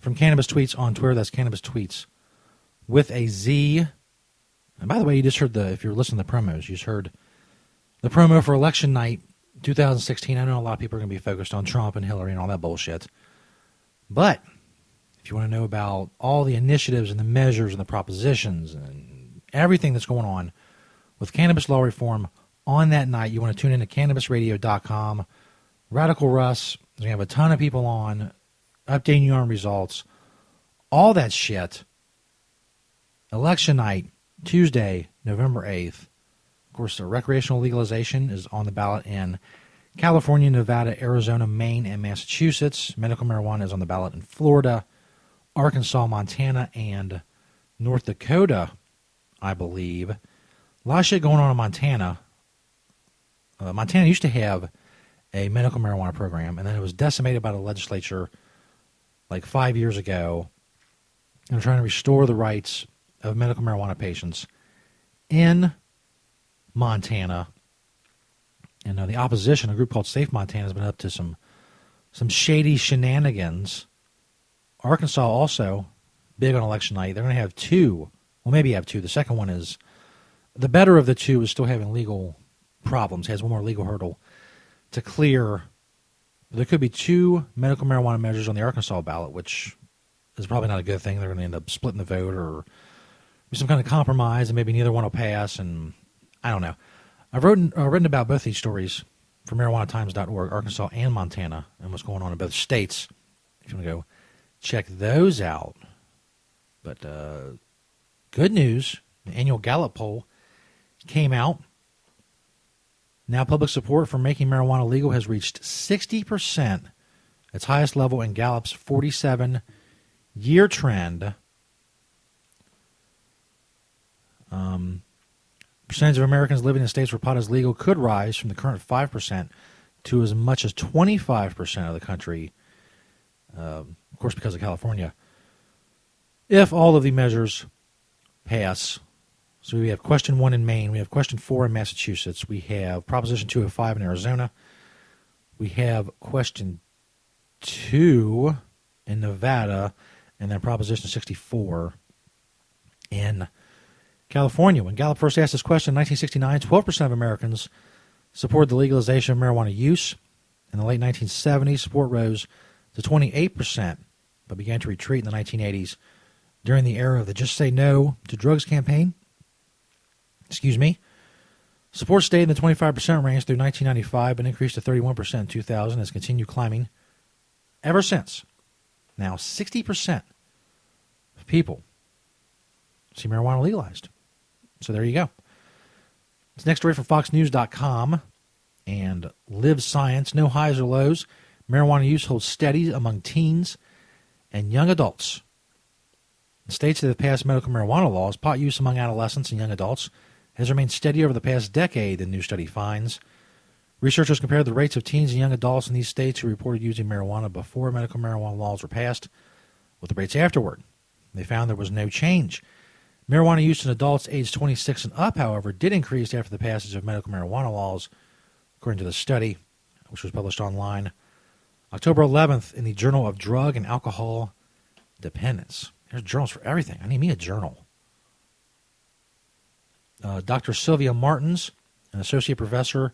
from Cannabis Tweets on Twitter. That's Cannabis Tweets with a Z. And by the way, you just heard if you're listening to the promos, you just heard the promo for election night 2016. I know a lot of people are going to be focused on Trump and Hillary and all that bullshit. But if you want to know about all the initiatives and the measures and the propositions and everything that's going on with cannabis law reform on that night, you want to tune in to CannabisRadio.com. Radical Russ is going to have a ton of people on, updating you on results, all that shit. Election night, Tuesday, November 8th. Of course, the recreational legalization is on the ballot in California, Nevada, Arizona, Maine, and Massachusetts. Medical marijuana is on the ballot in Florida, Arkansas, Montana, and North Dakota, I believe. A lot of shit going on in Montana. Montana used to have a medical marijuana program, and then it was decimated by the legislature like 5 years ago. And they're trying to restore the rights of medical marijuana patients in Montana. And the opposition, a group called Safe Montana, has been up to some shady shenanigans. Arkansas also, big on election night. They're going to have two. Well, maybe have two. The second one is, the better of the two is still having legal problems, has one more legal hurdle to clear. There could be two medical marijuana measures on the Arkansas ballot, which is probably not a good thing. They're going to end up splitting the vote or be some kind of compromise, and maybe neither one will pass, and I don't know. I've written about both these stories from marijuanatimes.org, Arkansas and Montana, and what's going on in both states. If you want to go check those out. But good news, the annual Gallup poll came out. Now public support for making marijuana legal has reached 60%, its highest level in Gallup's 47-year trend. Percentage of Americans living in states where pot is legal could rise from the current 5% to as much as 25% of the country, of course because of California, if all of the measures pass. So we have question 1 in Maine, we have question 4 in Massachusetts, we have Proposition 205 in Arizona, we have question 2 in Nevada, and then Proposition 64 in California. When Gallup first asked this question in 1969, 12% of Americans supported the legalization of marijuana use. In the late 1970s, support rose to 28%, but began to retreat in the 1980s during the era of the Just Say No to Drugs campaign. Support stayed in the 25% range through 1995, but increased to 31% in 2000, has continued climbing ever since. Now, 60% of people see marijuana legalized. So there you go. This next story from FoxNews.com and Live Science. No highs or lows. Marijuana use holds steady among teens and young adults. In states that have passed medical marijuana laws, pot use among adolescents and young adults has remained steady over the past decade, the new study finds. Researchers compared the rates of teens and young adults in these states who reported using marijuana before medical marijuana laws were passed with the rates afterward. They found there was no change. Marijuana use in adults aged 26 and up, however, did increase after the passage of medical marijuana laws, according to the study, which was published online October 11th in the Journal of Drug and Alcohol Dependence. There's journals for everything. I need me a journal. Dr. Sylvia Martins, an associate professor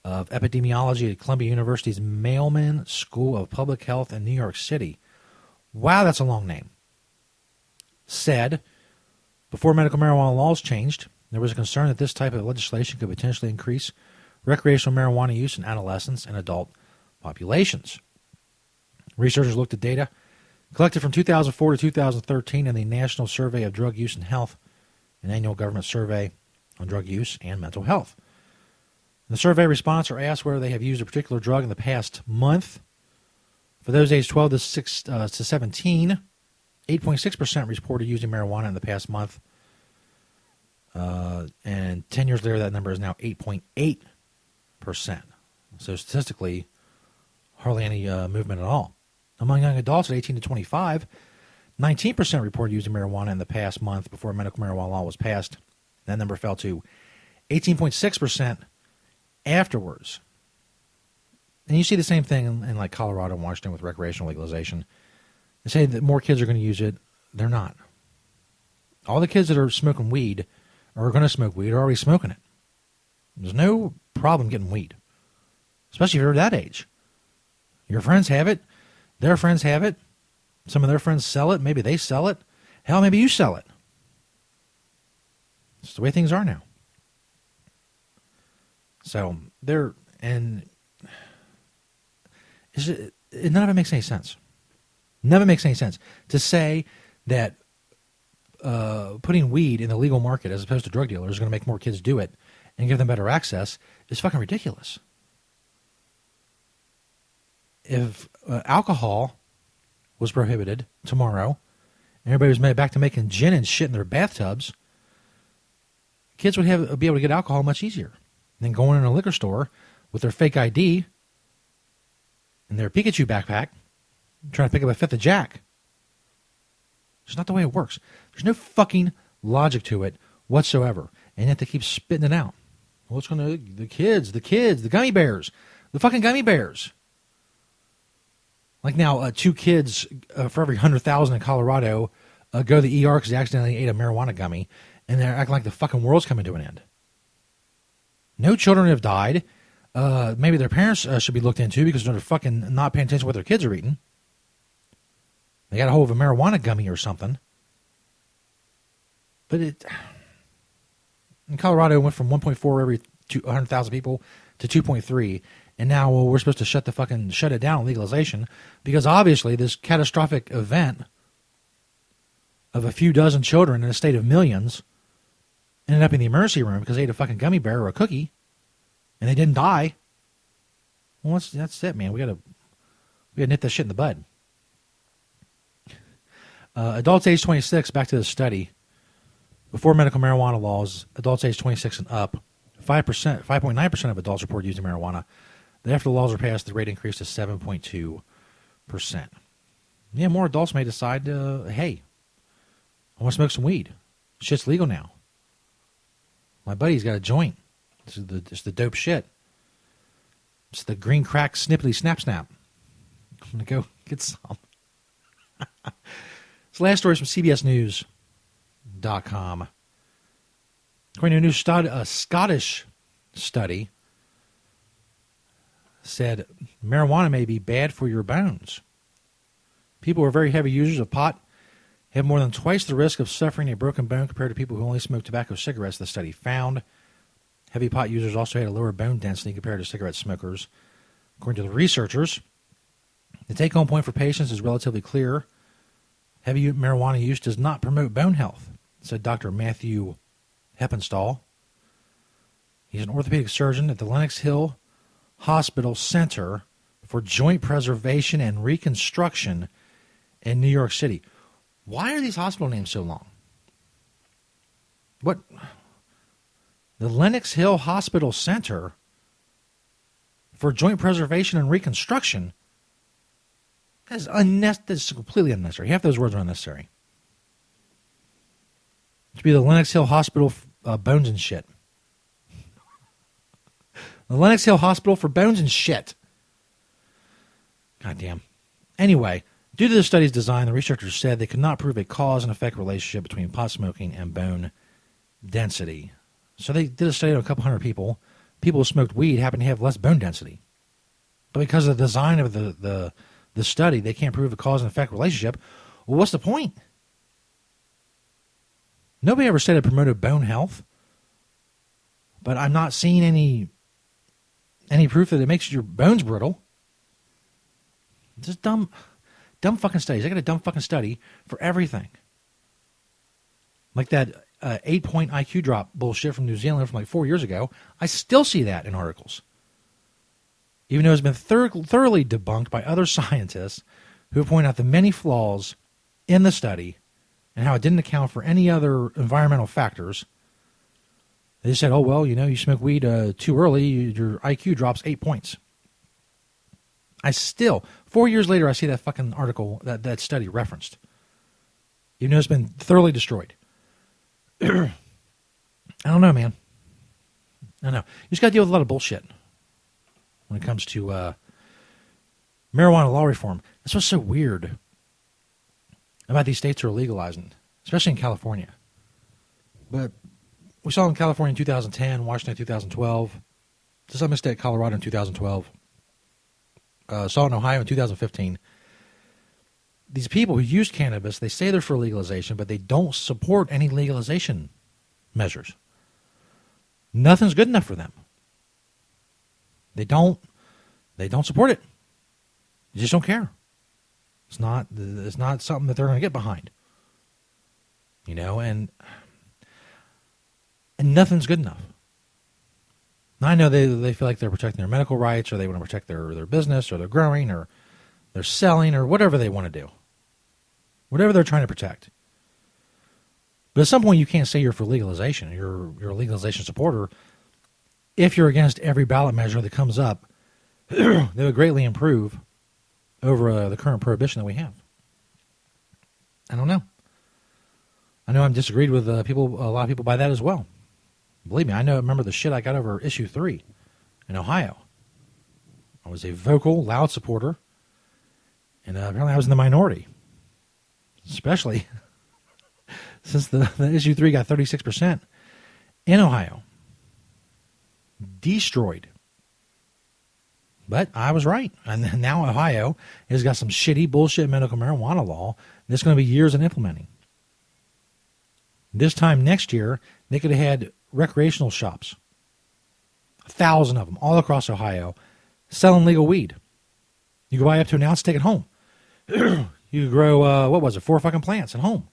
of epidemiology at Columbia University's Mailman School of Public Health in New York City. Wow, that's a long name. Said, before medical marijuana laws changed, there was a concern that this type of legislation could potentially increase recreational marijuana use in adolescents and adult populations. Researchers looked at data collected from 2004 to 2013 in the National Survey of Drug Use and Health, an annual government survey on drug use and mental health. The survey respondents are asked whether they have used a particular drug in the past month. For those aged 12 to 17, 8.6% reported using marijuana in the past month. And 10 years later, that number is now 8.8%. So statistically, hardly any movement at all. Among young adults at 18 to 25, 19% reported using marijuana in the past month before medical marijuana law was passed. That number fell to 18.6% afterwards. And you see the same thing in like Colorado and Washington with recreational legalization. They say that more kids are going to use it. They're not. All the kids that are smoking weed or are going to smoke weed are already smoking it. There's no problem getting weed, especially if you're that age. Your friends have it. Their friends have it. Some of their friends sell it. Maybe they sell it. Hell, maybe you sell it. It's the way things are now. So none of it makes any sense. None of it makes any sense to say that putting weed in the legal market as opposed to drug dealers is going to make more kids do it and give them better access is fucking ridiculous. If alcohol was prohibited tomorrow and everybody was made back to making gin and shit in their bathtubs, kids would be able to get alcohol much easier than going in a liquor store with their fake ID and their Pikachu backpack trying to pick up a fifth of Jack. It's not the way it works. There's no fucking logic to it whatsoever. And yet they keep spitting it out. What's going to... The kids, the gummy bears. The fucking gummy bears. Like now, 2 kids for every 100,000 in Colorado go to the ER because they accidentally ate a marijuana gummy. And they're acting like the fucking world's coming to an end. No children have died. Maybe their parents should be looked into because they're fucking not paying attention to what their kids are eating. They got a hold of a marijuana gummy or something. But in Colorado, it went from 1.4 every 100,000 people to 2.3. And now we're supposed to shut it down on legalization because obviously this catastrophic event of a few dozen children in a state of millions ended up in the emergency room because they ate a fucking gummy bear or a cookie and they didn't die. Well, that's it, man. We gotta nip that shit in the bud. Adults age 26, back to the study. Before medical marijuana laws, adults age 26 and up, 5.9% of adults reported using marijuana. Then after the laws were passed, the rate increased to 7.2%. Yeah, more adults may decide, hey, I want to smoke some weed. Shit's legal now. My buddy's got a joint. It's the dope shit. It's the green crack snippity snap snap. I'm going to go get some. This last story is from CBSNews.com. According to a new Scottish study, said marijuana may be bad for your bones. People who are very heavy users of pot have more than twice the risk of suffering a broken bone compared to people who only smoke tobacco cigarettes, the study found. Heavy pot users also had a lower bone density compared to cigarette smokers. According to the researchers, the take-home point for patients is relatively clear. Heavy marijuana use does not promote bone health, said Dr. Matthew Heppenstall. He's an orthopedic surgeon at the Lenox Hill Hospital Center for Joint Preservation and Reconstruction in New York City. Why are these hospital names so long? What? The Lenox Hill Hospital Center for Joint Preservation and Reconstruction? That's completely unnecessary. Half those words are unnecessary. To be the Lenox Hill Hospital Bones and Shit. The Lenox Hill Hospital for Bones and Shit. Goddamn. Anyway, due to the study's design, the researchers said they could not prove a cause and effect relationship between pot smoking and bone density. So they did a study on a couple hundred people. People who smoked weed happened to have less bone density. But because of the design of the study, they can't prove a cause and effect relationship. Well, what's the point? Nobody ever said it promoted bone health. But I'm not seeing any proof that it makes your bones brittle. Just dumb fucking studies. I got a dumb fucking study for everything. Like that 8-point IQ drop bullshit from New Zealand from like 4 years ago. I still see that in articles. Even though it's been thoroughly debunked by other scientists who have pointed out the many flaws in the study and how it didn't account for any other environmental factors. They just said, oh, well, you smoke weed too early, your IQ drops 8 points. I still, 4 years later, I see that fucking article, that study referenced. Even though it's been thoroughly destroyed. I don't know, man. I don't know. You just got to deal with a lot of bullshit when it comes to marijuana law reform. That's what's so weird about these states that are legalizing, especially in California. But we saw in California in 2010, Washington in 2012, to some extent Colorado in 2012, saw in Ohio in 2015. These people who use cannabis, they say they're for legalization, but they don't support any legalization measures. Nothing's good enough for them. They don't support it. They just don't care. It's not something that they're going to get behind. You know, and nothing's good enough. Now, I know they feel like they're protecting their medical rights, or they want to protect their business, or they're growing, or they're selling, or whatever they want to do. Whatever they're trying to protect. But at some point, you can't say you're for legalization. You're a legalization supporter if you're against every ballot measure that comes up that would greatly improve over the current prohibition that we have. I don't know. I know I'm disagreed with a lot of people by that as well. Believe me, I remember the shit I got over issue 3 in Ohio. I was a vocal, loud supporter, and apparently I was in the minority, especially since the issue 3 got 36% in Ohio. Destroyed. But I was right. And now Ohio has got some shitty bullshit medical marijuana law that's going to be years in implementing. This time next year, they could have had recreational shops, 1,000 of them, all across Ohio, selling legal weed. You could buy up to an ounce, take it home. You could grow, 4 fucking plants at home.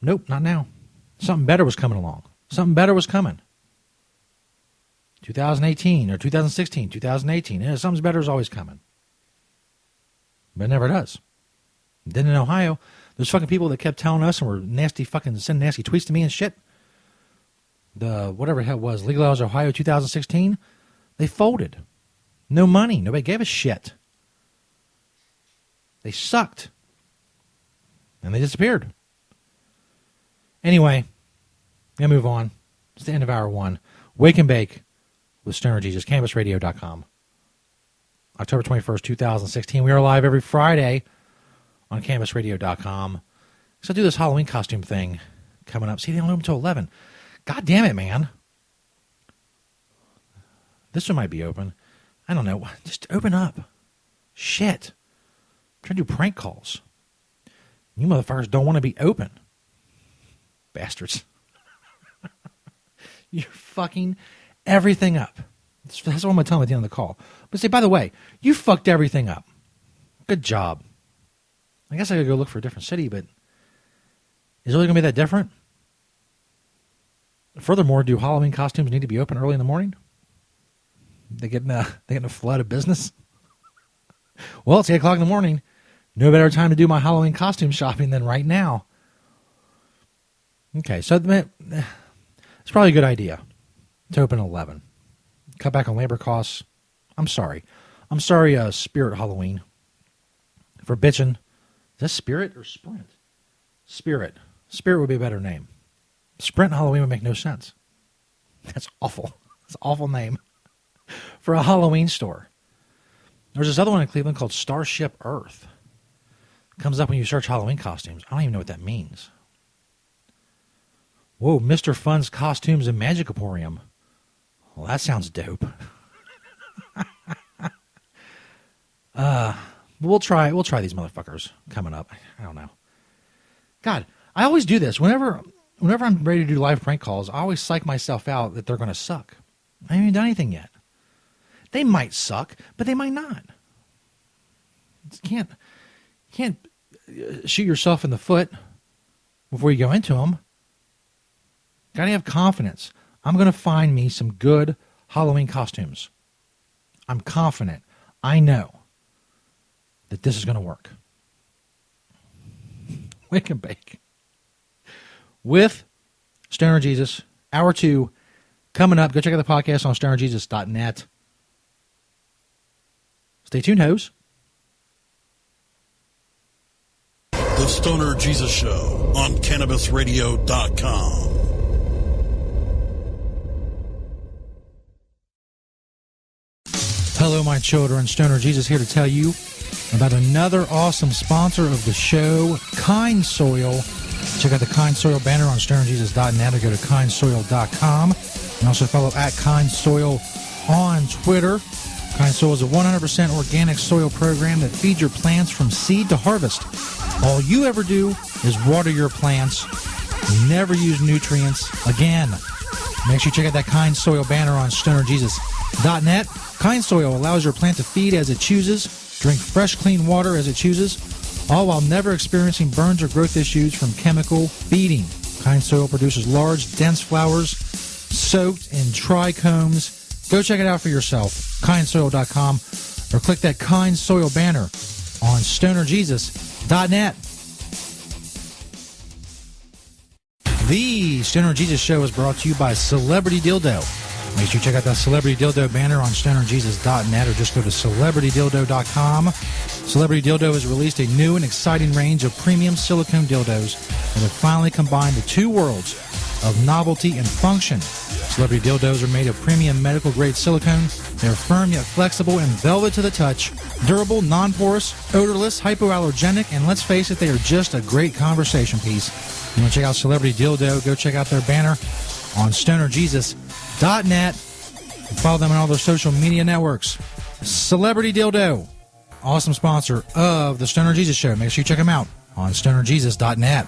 Nope, not now. Something better was coming along. Something better was coming. 2018 or 2016, 2018. Yeah, something better is always coming. But it never does. Then in Ohio, there's fucking people that kept telling us and were sending nasty tweets to me and shit. The whatever the hell it was, Legalize Ohio 2016, they folded. No money. Nobody gave a shit. They sucked. And they disappeared. Anyway, I'm going to move on. It's the end of hour 1. Wake and Bake with Stoner Jesus, CannabisRadio.com. October 21st, 2016. We are live every Friday on CannabisRadio.com. So I do this Halloween costume thing coming up. See, they don't open until 11. God damn it, man. This one might be open. I don't know. Just open up. Shit. I'm trying to do prank calls. You motherfuckers don't want to be open. Bastards. You're fucking everything up. That's what I'm going to tell them at the end of the call. But say, by the way, you fucked everything up. Good job. I guess I could go look for a different city, but is it really going to be that different? Furthermore, do Halloween costumes need to be open early in the morning? They getting a flood of business? Well, it's 8 o'clock in the morning. No better time to do my Halloween costume shopping than right now. Okay, so it's probably a good idea to open at 11. Cut back on labor costs. I'm sorry, Spirit Halloween, for bitching. Is that Spirit or Sprint? Spirit. Spirit would be a better name. Sprint Halloween would make no sense. That's awful. That's an awful name for a Halloween store. There's this other one in Cleveland called Starship Earth. It comes up when you search Halloween costumes. I don't even know what that means. Whoa, Mr. Fun's Costumes and Magic Emporium. Well, that sounds dope. We'll try these motherfuckers coming up. I don't know. God, I always do this. Whenever I'm ready to do live prank calls, I always psych myself out that they're going to suck. I haven't even done anything yet. They might suck, but they might not. You can't shoot yourself in the foot before you go into them. Got to have confidence. I'm going to find me some good Halloween costumes. I'm confident. I know that this is going to work. Wake and Bake with Stoner Jesus, hour 2 coming up. Go check out the podcast on stonerjesus.net. Stay tuned, hoes. The Stoner Jesus Show on CannabisRadio.com. Hello, my children. Stoner Jesus here to tell you about another awesome sponsor of the show, Kind Soil. Check out the Kind Soil banner on stonerjesus.net or go to kindsoil.com. And also follow at Kind Soil on Twitter. Kind Soil is a 100% organic soil program that feeds your plants from seed to harvest. All you ever do is water your plants. You never use nutrients. Again, make sure you check out that Kind Soil banner on stonerjesus.net. Kind Soil allows your plant to feed as it chooses, drink fresh, clean water as it chooses, all while never experiencing burns or growth issues from chemical feeding. Kind Soil produces large, dense flowers soaked in trichomes. Go check it out for yourself, kindsoil.com, or click that Kind Soil banner on stonerjesus.net. The Stoner Jesus Show is brought to you by Celebrity Dildo. Make sure you check out that Celebrity Dildo banner on stonerjesus.net or just go to celebritydildo.com. Celebrity Dildo has released a new and exciting range of premium silicone dildos that have finally combined the two worlds of novelty and function. Celebrity Dildos are made of premium medical-grade silicone. They're firm yet flexible and velvet to the touch, durable, non-porous, odorless, hypoallergenic, and let's face it, they are just a great conversation piece. You want to check out Celebrity Dildo, go check out their banner on stonerjesus.net and follow them on all their social media networks. Celebrity Dildo, awesome sponsor of the Stoner Jesus Show. Make sure you check them out on stonerjesus.net.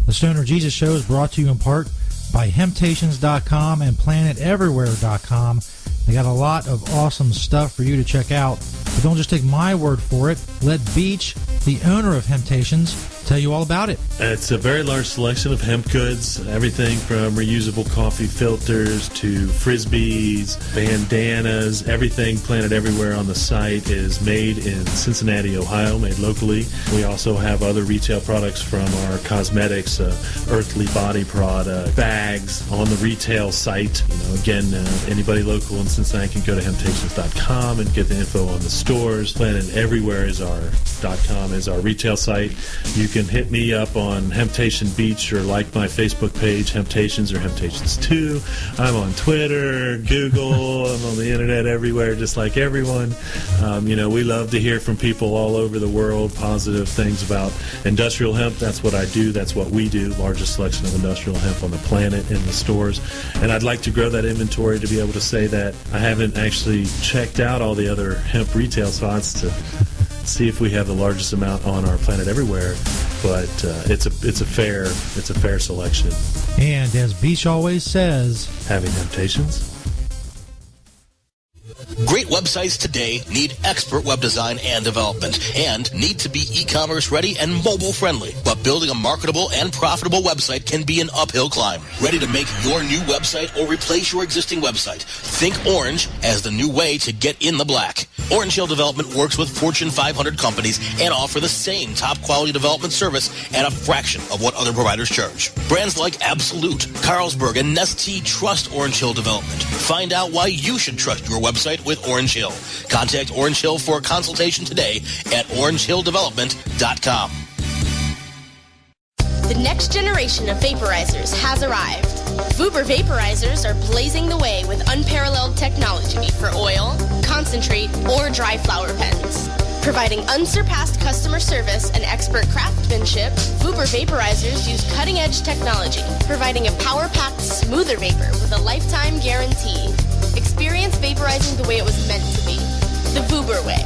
The Stoner Jesus Show is brought to you in part by Hemptations.com and PlanetEverywhere.com. They got a lot of awesome stuff for you to check out. But don't just take my word for it. Let Beach, the owner of Hemptations, tell you all about it. It's a very large selection of hemp goods, everything from reusable coffee filters to frisbees, bandanas, everything Planet Everywhere on the site is made in Cincinnati, Ohio, made locally. We also have other retail products from our cosmetics, Earthly Body product, bags on the retail site. Again, anybody local in Cincinnati can go to Hemptations.com and get the info on the stores. Planet Everywhere is .com is our retail site. You can hit me up on Hemptation Beach or like my Facebook page, Hemptations or Hemptations 2. I'm on Twitter, Google, I'm on the internet everywhere, just like everyone. We love to hear from people all over the world, positive things about industrial hemp. That's what I do. That's what we do. Largest selection of industrial hemp on the planet in the stores. And I'd like to grow that inventory to be able to say that I haven't actually checked out all the other hemp retail spots to see if we have the largest amount on our Planet Everywhere, but it's a fair selection. And as Beach always says, having Hemptations. Great websites today need expert web design and development and need to be e-commerce ready and mobile friendly. But building a marketable and profitable website can be an uphill climb. Ready to make your new website or replace your existing website? Think Orange as the new way to get in the black. Orange Hill Development works with Fortune 500 companies and offer the same top quality development service at a fraction of what other providers charge. Brands like Absolute, Carlsberg, and Nestea trust Orange Hill Development. Find out why you should trust your website with Orange Hill. Contact Orange Hill for a consultation today at orangehilldevelopment.com. The next generation of vaporizers has arrived. Vuber vaporizers are blazing the way with unparalleled technology for oil, concentrate, or dry flower pens. Providing unsurpassed customer service and expert craftsmanship, Vuber vaporizers use cutting-edge technology, providing a power-packed, smoother vapor with a lifetime guarantee. Experience vaporizing the way it was meant to be. The Vuber way.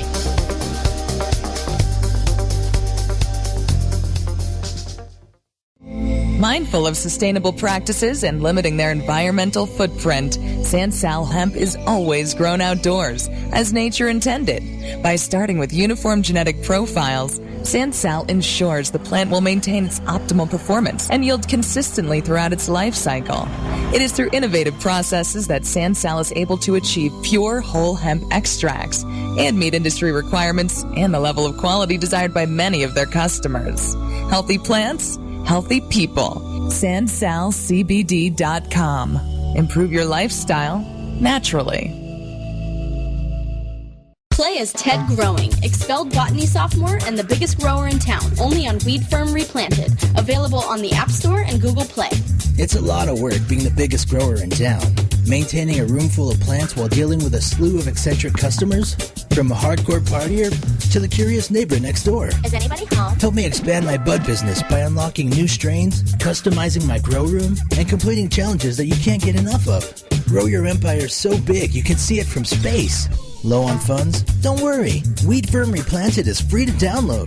Mindful of sustainable practices and limiting their environmental footprint, Sansal Hemp is always grown outdoors, as nature intended. By starting with uniform genetic profiles, Sansal ensures the plant will maintain its optimal performance and yield consistently throughout its life cycle. It is through innovative processes that Sansal is able to achieve pure whole hemp extracts and meet industry requirements and the level of quality desired by many of their customers. Healthy plants, healthy people. SansalCBD.com. Improve your lifestyle naturally. Play as Ted Growing, expelled botany sophomore and the biggest grower in town, only on Weed Firm Replanted. Available on the App Store and Google Play. It's a lot of work being the biggest grower in town. Maintaining a room full of plants while dealing with a slew of eccentric customers? From a hardcore partier to the curious neighbor next door. Is anybody home? Help me expand my bud business by unlocking new strains, customizing my grow room, and completing challenges that you can't get enough of. Grow your empire so big you can see it from space. Low on funds? Don't worry. Weed Firm Replanted is free to download.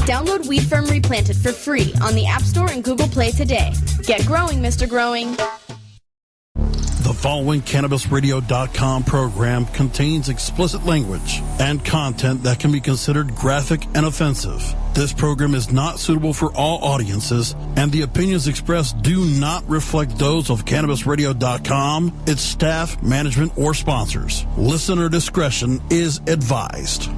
Download Weed Firm Replanted for free on the App Store and Google Play today. Get growing, Mr. Growing. The following CannabisRadio.com program contains explicit language and content that can be considered graphic and offensive. This program is not suitable for all audiences, and the opinions expressed do not reflect those of CannabisRadio.com, its staff, management, or sponsors. Listener discretion is advised.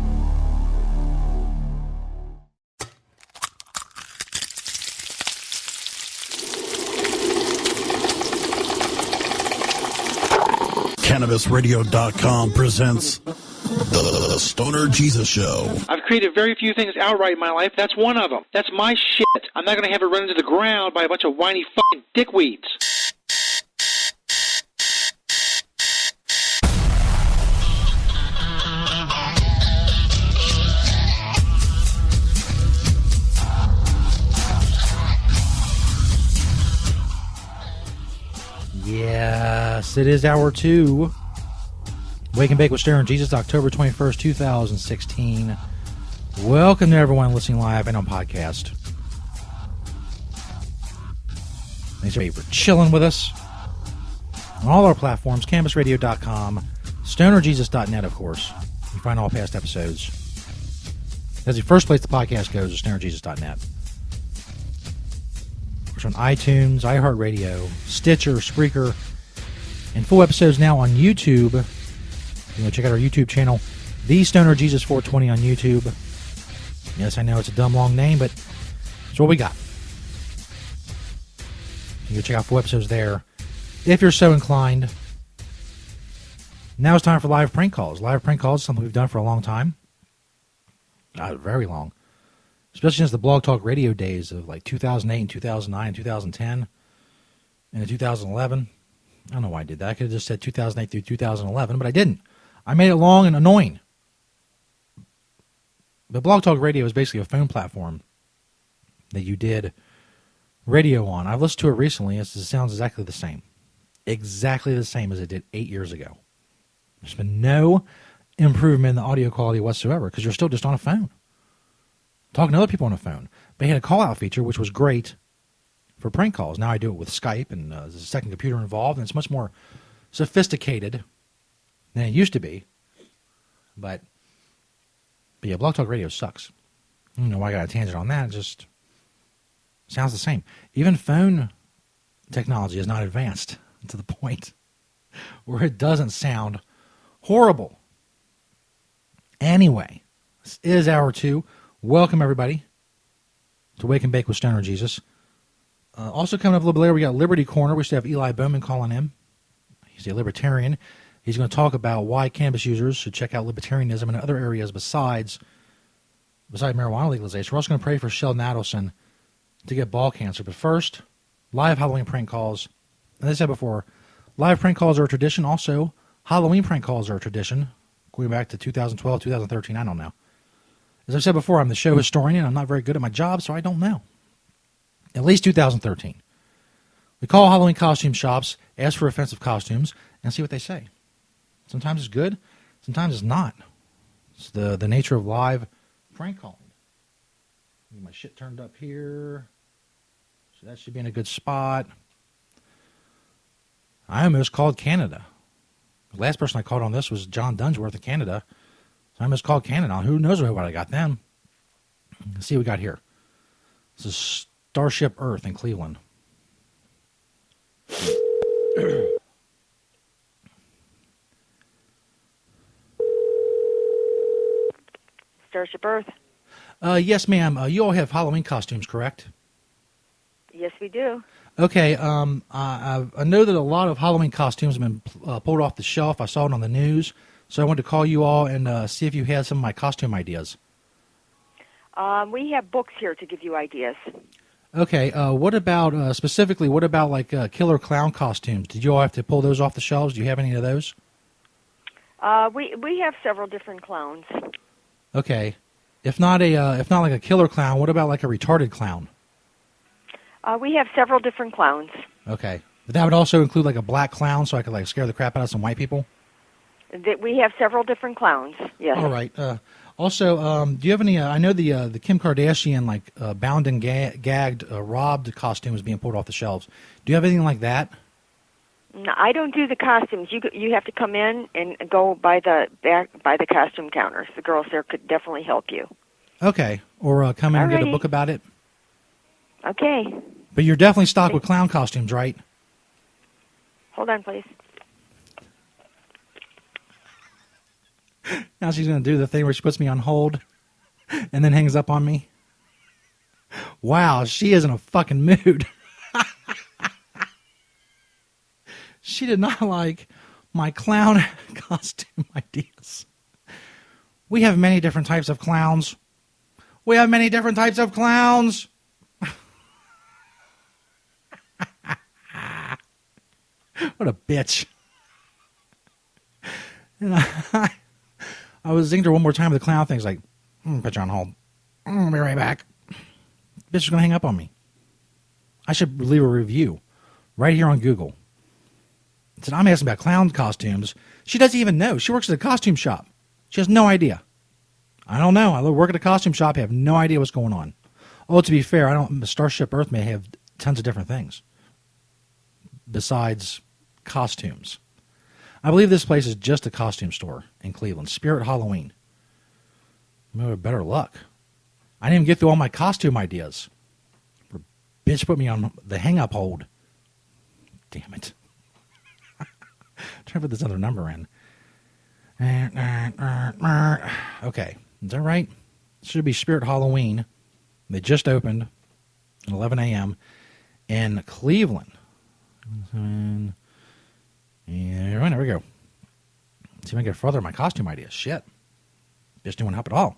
CannabisRadio.com presents The Stoner Jesus Show. I've created very few things outright in my life. That's one of them. That's my shit. I'm not going to have it run into the ground by a bunch of whiny fucking dickweeds. Yes, it is hour 2. Wake and Bake with Stoner Jesus, October 21st, 2016. Welcome to everyone listening live and on podcast. Thanks for chilling with us on all our platforms, CannabisRadio.com, StonerJesus.net, of course. You find all past episodes. That's the first place the podcast goes, is StonerJesus.net. On iTunes, iHeartRadio, Stitcher, Spreaker, and full episodes now on YouTube. You know, check out our YouTube channel, The Stoner Jesus 420 on YouTube. Yes, I know it's a dumb long name, but it's what we got. You can check out full episodes there if you're so inclined. Now it's time for live prank calls. Live prank calls is something we've done for a long time. Very long. Especially since the Blog Talk Radio days of like 2008 and 2009 and 2010 and in 2011. I don't know why I did that. I could have just said 2008 through 2011, but I didn't. I made it long and annoying. But Blog Talk Radio is basically a phone platform that you did radio on. I've listened to it recently. It sounds exactly the same. Exactly the same as it did 8 years ago. There's been no improvement in the audio quality whatsoever because you're still just on a phone. Talking to other people on the phone. They had a call-out feature, which was great for prank calls. Now I do it with Skype, and there's a second computer involved, and it's much more sophisticated than it used to be. But yeah, Blog Talk Radio sucks. I don't know why I got a tangent on that. It just sounds the same. Even phone technology is not advanced to the point where it doesn't sound horrible. Anyway, this is hour 2. Welcome, everybody, to Wake and Bake with Stoner Jesus. Also coming up a little bit later, we got Liberty Corner. We still have Eli Bowman calling in. He's a libertarian. He's going to talk about why cannabis users should check out libertarianism in other areas besides marijuana legalization. We're also going to pray for Sheldon Adelson to get ball cancer. But first, live Halloween prank calls. As I said before, live prank calls are a tradition. Also, Halloween prank calls are a tradition. Going back to 2012, 2013, I don't know. As I've said before, I'm the show historian. I'm not very good at my job, so I don't know. At least 2013. We call Halloween costume shops, ask for offensive costumes, and see what they say. Sometimes it's good, sometimes it's not. It's the nature of live prank calling. Get my shit turned up here. So that should be in a good spot. I almost called Canada. The last person I called on this was John Dunsworth of Canada. So I almost called Canada. Who knows what I got then? Let's see what we got here. This is Starship Earth in Cleveland. Starship Earth. Yes, ma'am. You all have Halloween costumes, correct? Yes, we do. Okay. I know that a lot of Halloween costumes have been pulled off the shelf. I saw it on the news. So I wanted to call you all and see if you had some of my costume ideas. We have books here to give you ideas. Okay, what about, specifically, what about like killer clown costumes? Did you all have to pull those off the shelves? Do you have any of those? We have several different clowns. Okay. If not like a killer clown, what about like a retarded clown? We have several different clowns. Okay. But that would also include like a black clown so I could like scare the crap out of some white people? We have several different clowns, yes. All right. Also, do you have any, I know the Kim Kardashian like bound and gagged, robbed costume is being pulled off the shelves. Do you have anything like that? No, I don't do the costumes. You have to come in and go by the costume counters. The girls there could definitely help you. Okay. Or come in and get a book about it? Okay. But you're definitely stocked with clown costumes, right? Hold on, please. Now she's going to do the thing where she puts me on hold and then hangs up on me. Wow, she is in a fucking mood. She did not like my clown costume ideas. We have many different types of clowns. We have many different types of clowns. What a bitch. And I was zinged her one more time with the clown thing. It's like, put you on hold. I'll be right back. Bitch is going to hang up on me. I should leave a review right here on Google. I said, I'm asking about clown costumes. She doesn't even know. She works at a costume shop. She has no idea. I don't know. I work at a costume shop. I have no idea what's going on. Oh, to be fair, Starship Earth may have tons of different things besides costumes. I believe this place is just a costume store in Cleveland. Spirit Halloween. Maybe better luck. I didn't even get through all my costume ideas. Bitch put me on the hang-up hold. Damn it. Try to put this other number in. Okay. Is that right? It should be Spirit Halloween. They just opened at 11 a.m. in Cleveland. Yeah, there we go. See if I can get further in my costume ideas. Shit. Bitch didn't want to help at all.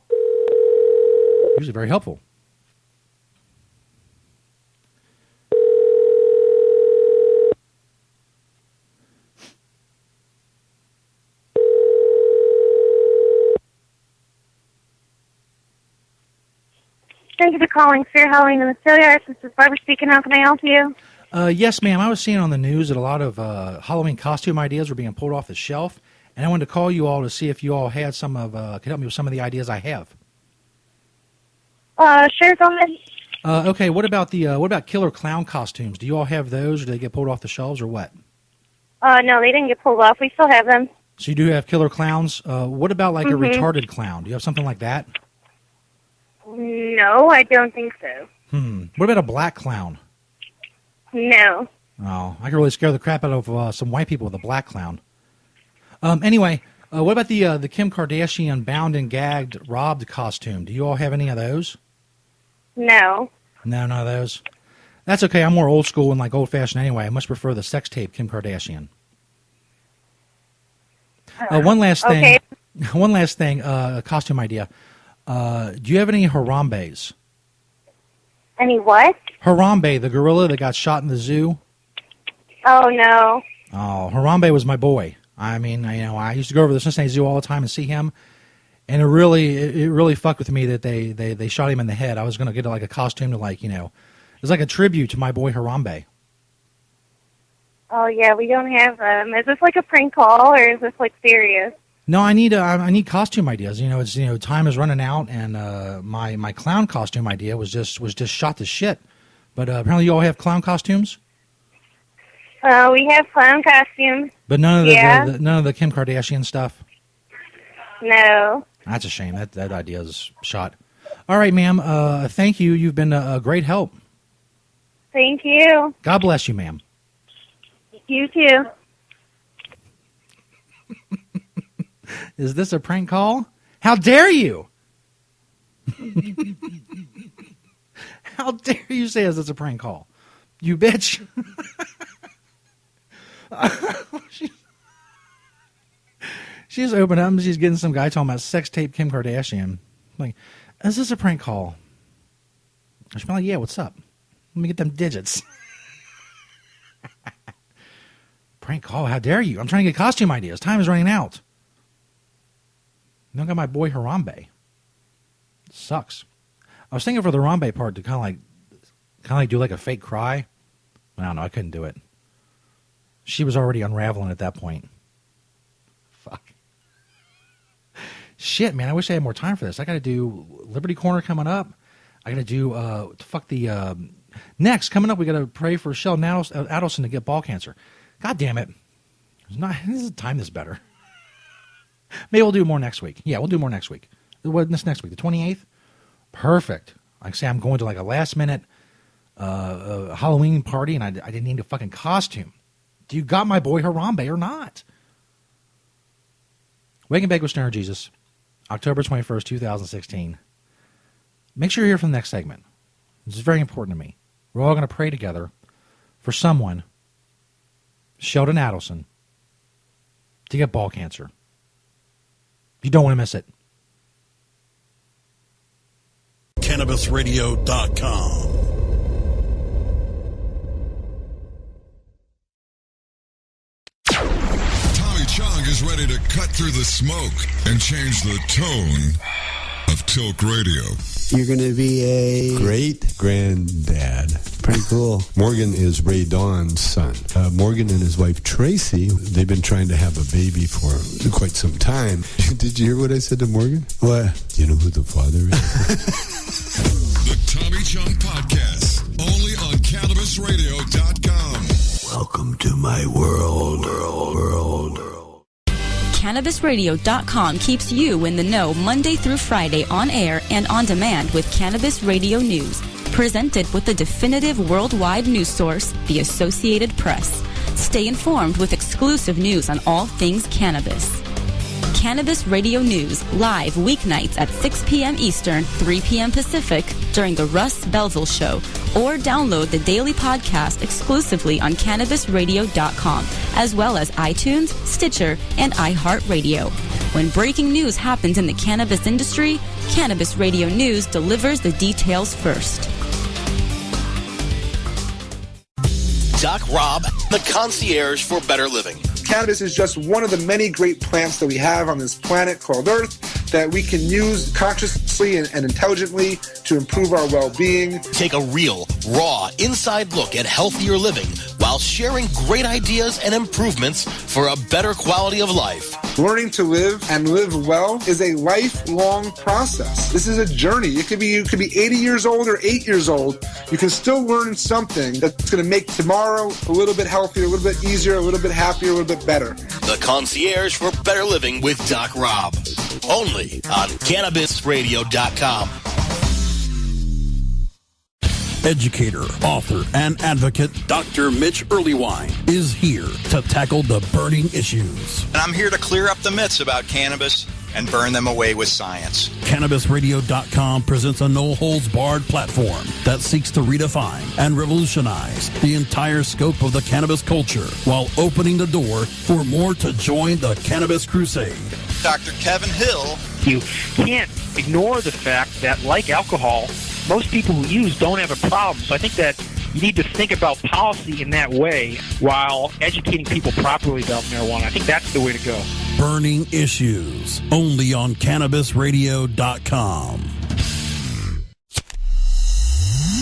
Usually very helpful. Thank you for calling Spirit Halloween in the Studio. This is Barbara speaking. How can I help you? Yes, ma'am. I was seeing on the news that a lot of Halloween costume ideas were being pulled off the shelf, and I wanted to call you all to see if you all had some of, could help me with some of the ideas I have. Sure, go ahead. Okay. What about killer clown costumes? Do you all have those, or do they get pulled off the shelves, or what? No, they didn't get pulled off. We still have them. So you do have killer clowns. What about like a retarded clown? Do you have something like that? No, I don't think so. What about a black clown? No. Oh, I could really scare the crap out of some white people with a black clown. Anyway, what about the Kim Kardashian bound and gagged robbed costume? Do you all have any of those? No. No, none of those. That's okay. I'm more old school and like old fashioned anyway. I much prefer the sex tape Kim Kardashian. One last thing. Okay. One last thing. A costume idea. Do you have any Harambe's? Any what? Harambe, the gorilla that got shot in the zoo. Oh, no. Oh, Harambe was my boy. I mean, I used to go over to the Cincinnati Zoo all the time and see him, and it really fucked with me that they shot him in the head. I was going to get like a costume to it was like a tribute to my boy Harambe. Oh, yeah, we don't have them. Is this like a prank call, or is this like serious? No, I need costume ideas. It's time is running out, and my clown costume idea was just shot to shit. But apparently, you all have clown costumes. We have clown costumes. But none of none of the Kim Kardashian stuff. No. That's a shame. That idea is shot. All right, ma'am. Thank you. You've been a great help. Thank you. God bless you, ma'am. You too. Is this a prank call? How dare you? How dare you say is this a prank call? You bitch. She just opened up and she's getting some guy talking about sex tape Kim Kardashian. I'm like, is this a prank call? She's like, yeah, what's up? Let me get them digits. Prank call? How dare you? I'm trying to get costume ideas. Time is running out. I don't got my boy Harambe. Sucks. I was thinking for the Harambe part to kind of like do like a fake cry. I don't know. I couldn't do it. She was already unraveling at that point. Fuck. Shit, man. I wish I had more time for this. I got to do Liberty Corner coming up. I got to do next coming up. We got to pray for Sheldon Adelson to get ball cancer. God damn it! This is time that's better. Maybe we'll do more next week. Yeah, we'll do more next week. What's next week? The 28th. Perfect. Like I say, I'm going to like a last minute Halloween party, and I didn't need a fucking costume. Do you got my boy Harambe or not? Wake and Bake with Snare Jesus, October 21st, 2016. Make sure you're here for the next segment. This is very important to me. We're all going to pray together for someone, Sheldon Adelson, to get ball cancer. You don't want to miss it. CannabisRadio.com. Tommy Chong is ready to cut through the smoke and change the tone of Tilk Radio. You're going to be a great-granddad. Pretty cool. Morgan is Ray Dawn's son. Morgan and his wife Tracy, they've been trying to have a baby for quite some time. Did you hear what I said to Morgan? What? Do you know who the father is? The Tommy Chong Podcast, only on CannabisRadio.com. Welcome to my world. CannabisRadio.com keeps you in the know Monday through Friday on air and on demand with Cannabis Radio News. Presented with the definitive worldwide news source, the Associated Press. Stay informed with exclusive news on all things cannabis. Cannabis Radio News, live weeknights at 6 p.m. Eastern, 3 p.m. Pacific, during the Russ Belville Show, or download the daily podcast exclusively on CannabisRadio.com, as well as iTunes, Stitcher, and iHeartRadio. When breaking news happens in the cannabis industry, Cannabis Radio News delivers the details first. Doc Rob, the concierge for better living. Cannabis is just one of the many great plants that we have on this planet called Earth that we can use consciously and intelligently to improve our well-being. Take a real, raw, inside look at healthier living while sharing great ideas and improvements for a better quality of life. Learning to live and live well is a lifelong process. This is a journey. You could be 80 years old or 8 years old. You can still learn something that's going to make tomorrow a little bit healthier, a little bit easier, a little bit happier, a little bit better. The concierge for better living with Doc Rob. Only on CannabisRadio.com. Educator, author, and advocate Dr. Mitch Earlywine is here to tackle the burning issues. And I'm here to clear up the myths about cannabis and burn them away with science. CannabisRadio.com presents a no-holds-barred platform that seeks to redefine and revolutionize the entire scope of the cannabis culture while opening the door for more to join the Cannabis Crusade. Dr. Kevin Hill. You can't ignore the fact that, like alcohol, most people who use don't have a problem. So I think that you need to think about policy in that way while educating people properly about marijuana. I think that's the way to go. Burning issues, only on CannabisRadio.com.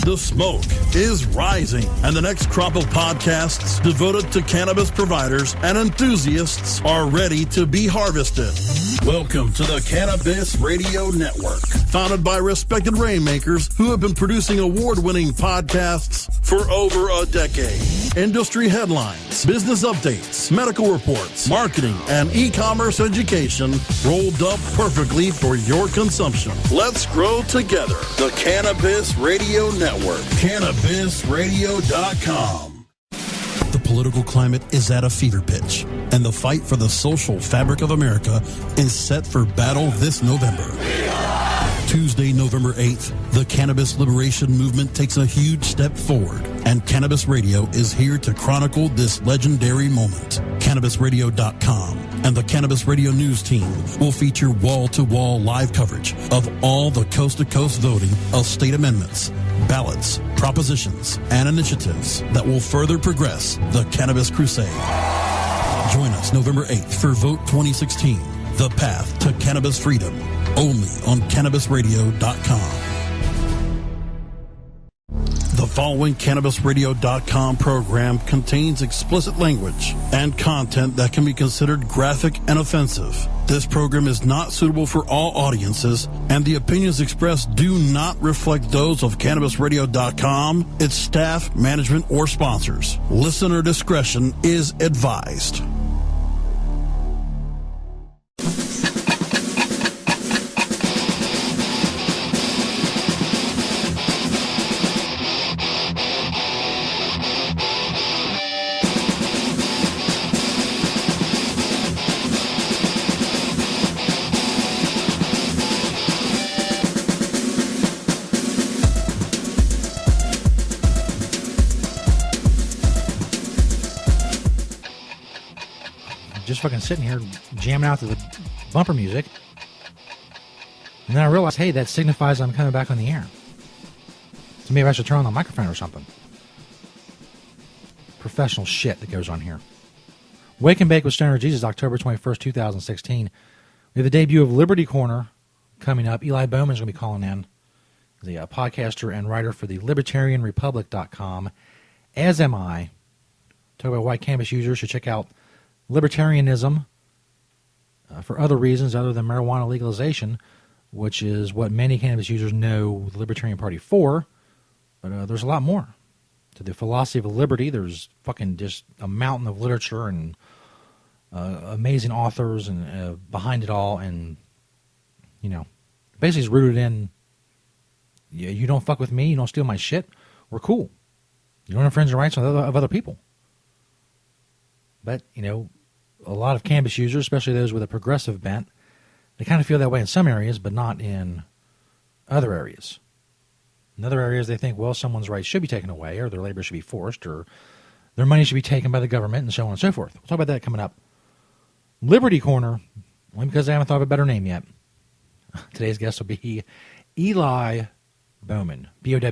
The smoke is rising, and the next crop of podcasts devoted to cannabis providers and enthusiasts are ready to be harvested. Welcome to the Cannabis Radio Network, founded by respected rainmakers who have been producing award-winning podcasts for over a decade. Industry headlines, business updates, medical reports, marketing, and e-commerce education rolled up perfectly for your consumption. Let's grow together. The Cannabis Radio Network. CannabisRadio.com. The political climate is at a fever pitch, and the fight for the social fabric of America is set for battle this November. Tuesday, November 8th, the cannabis liberation movement takes a huge step forward, and Cannabis Radio is here to chronicle this legendary moment. CannabisRadio.com and the Cannabis Radio News team will feature wall-to-wall live coverage of all the coast-to-coast voting of state amendments, ballots, propositions, and initiatives that will further progress the cannabis crusade. Join us November 8th for Vote 2016, The Path to Cannabis Freedom, only on CannabisRadio.com. The following CannabisRadio.com program contains explicit language and content that can be considered graphic and offensive. This program is not suitable for all audiences, and the opinions expressed do not reflect those of CannabisRadio.com, its staff, management, or sponsors. Listener discretion is advised. Just fucking sitting here jamming out to the bumper music. And then I realized, hey, that signifies I'm coming back on the air. So maybe I should turn on the microphone or something. Professional shit that goes on here. Wake and Bake with Stoner Jesus, October 21st, 2016. We have the debut of Liberty Corner coming up. Eli Bowman is going to be calling in. He's a podcaster and writer for the LibertarianRepublic.com, as am I. Talk about why cannabis users should check out libertarianism for other reasons other than marijuana legalization, which is what many cannabis users know the Libertarian Party for. But there's a lot more to the philosophy of liberty. There's fucking just a mountain of literature and amazing authors and behind it all. And, you know, basically it's rooted in, you don't fuck with me, you don't steal my shit, we're cool. You don't infringe the rights of other people. But, you know, a lot of cannabis users, especially those with a progressive bent, they kind of feel that way in some areas, but not in other areas. In other areas, they think, well, someone's rights should be taken away, or their labor should be forced, or their money should be taken by the government, and so on and so forth. We'll talk about that coming up. Liberty Corner, only because I haven't thought of a better name yet. Today's guest will be Eli Bowman, Bowman.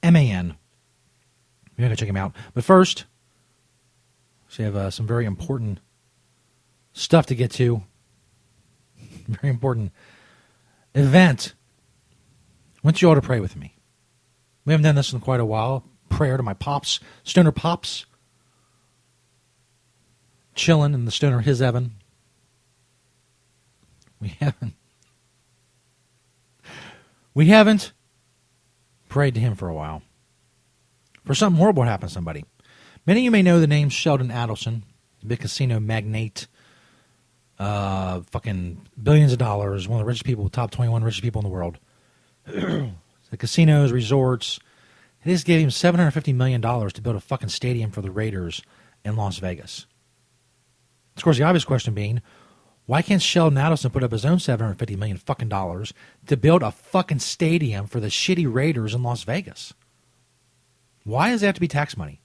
We're going to check him out. But first, we have some very important stuff to get to. Very important event. I want you all to pray with me. We haven't done this in quite a while. Prayer to my pops, stoner pops. Chilling in the stoner his Evan. We haven't prayed to him for a while. For something horrible to happen to somebody. Many of you may know the name Sheldon Adelson, big casino magnate, fucking billions of dollars, one of the richest people, top 21 richest people in the world. The casinos, resorts. They just gave him $750 million to build a fucking stadium for the Raiders in Las Vegas. Of course, the obvious question being, why can't Sheldon Adelson put up his own $750 million fucking dollars to build a fucking stadium for the shitty Raiders in Las Vegas? Why does it have to be tax money?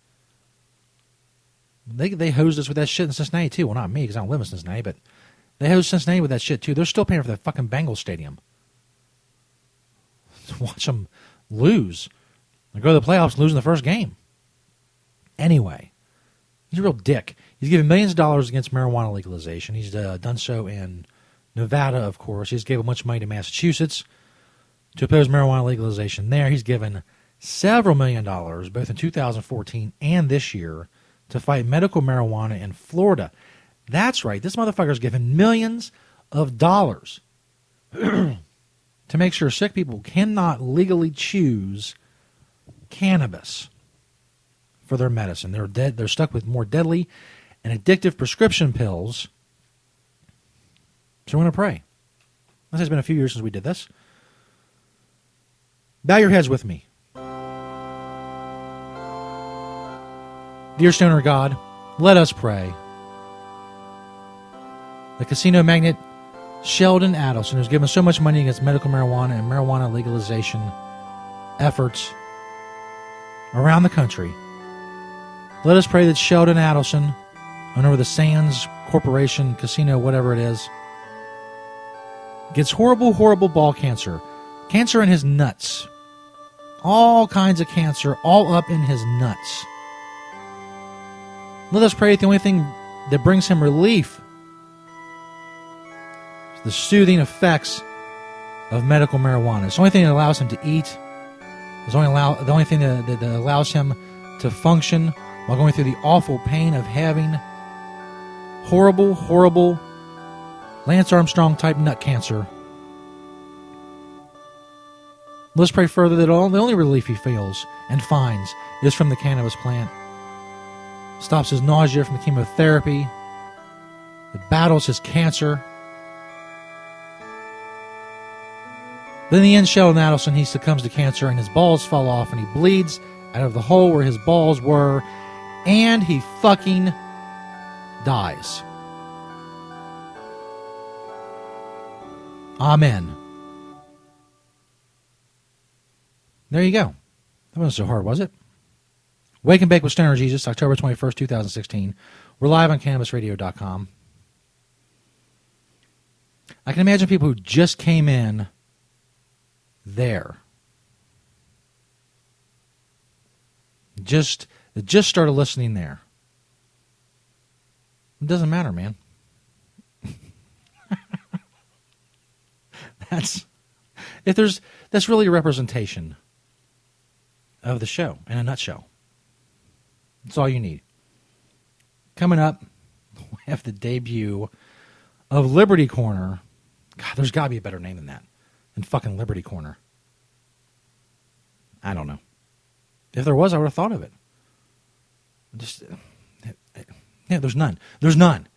They hosed us with that shit in Cincinnati, too. Well, not me, because I don't live in Cincinnati, but they hosed Cincinnati with that shit, too. They're still paying for that fucking Bengals stadium. Watch them lose. They go to the playoffs and lose in the first game. Anyway, he's a real dick. He's given millions of dollars against marijuana legalization. He's done so in Nevada, of course. He's given a bunch of money to Massachusetts to oppose marijuana legalization there. He's given several $1 million, both in 2014 and this year, to fight medical marijuana in Florida. That's right. This motherfucker's given millions of dollars to make sure sick people cannot legally choose cannabis for their medicine. They're stuck with more deadly and addictive prescription pills. So we're going to pray. It's been a few years since we did this. Bow your heads with me. Dear Stoner God, let us pray. The casino magnate Sheldon Adelson, who's given so much money against medical marijuana and marijuana legalization efforts around the country. Let us pray that Sheldon Adelson, owner of the Sands Corporation, casino, whatever it is, gets horrible, horrible ball cancer. Cancer in his nuts. All kinds of cancer, all up in his nuts. Let us pray that the only thing that brings him relief is the soothing effects of medical marijuana. It's the only thing that allows him to eat. It's the only thing that allows him to function while going through the awful pain of having horrible, horrible Lance Armstrong type nut cancer. Let's pray further that the only relief he feels and finds is from the cannabis plant. Stops his nausea from the chemotherapy. It battles his cancer. Then in the end, Sheldon Adelson, he succumbs to cancer and his balls fall off and he bleeds out of the hole where his balls were and he fucking dies. Amen. There you go. That wasn't so hard, was it? Wake and Bake with Stoner Jesus, October 21st, 2016. We're live on CannabisRadio.com. I can imagine people who just came in there. Just started listening there. It doesn't matter, man. That's really a representation of the show in a nutshell. That's all you need. Coming up, we have the debut of Liberty Corner. God, there's got to be a better name than that. Than fucking Liberty Corner. I don't know. If there was, I would have thought of it. There's none. There's none.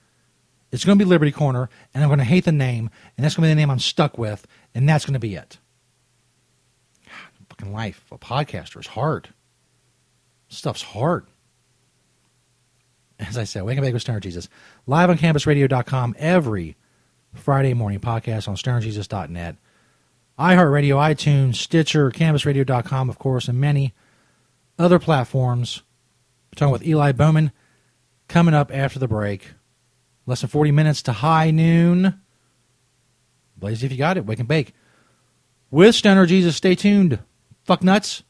It's going to be Liberty Corner, and I'm going to hate the name, and that's going to be the name I'm stuck with, and that's going to be it. Fucking life of a podcaster is hard. Stuff's hard. As I said, Wake and Bake with Stoner Jesus. Live on CannabisRadio.com every Friday morning. Podcast on StonerJesus.net. iHeartRadio, iTunes, Stitcher, CannabisRadio.com, of course, and many other platforms. We're talking with Eli Bowman coming up after the break. Less than 40 minutes to high noon. Blaze if you got it. Wake and Bake with Stoner Jesus. Stay tuned. Fuck nuts.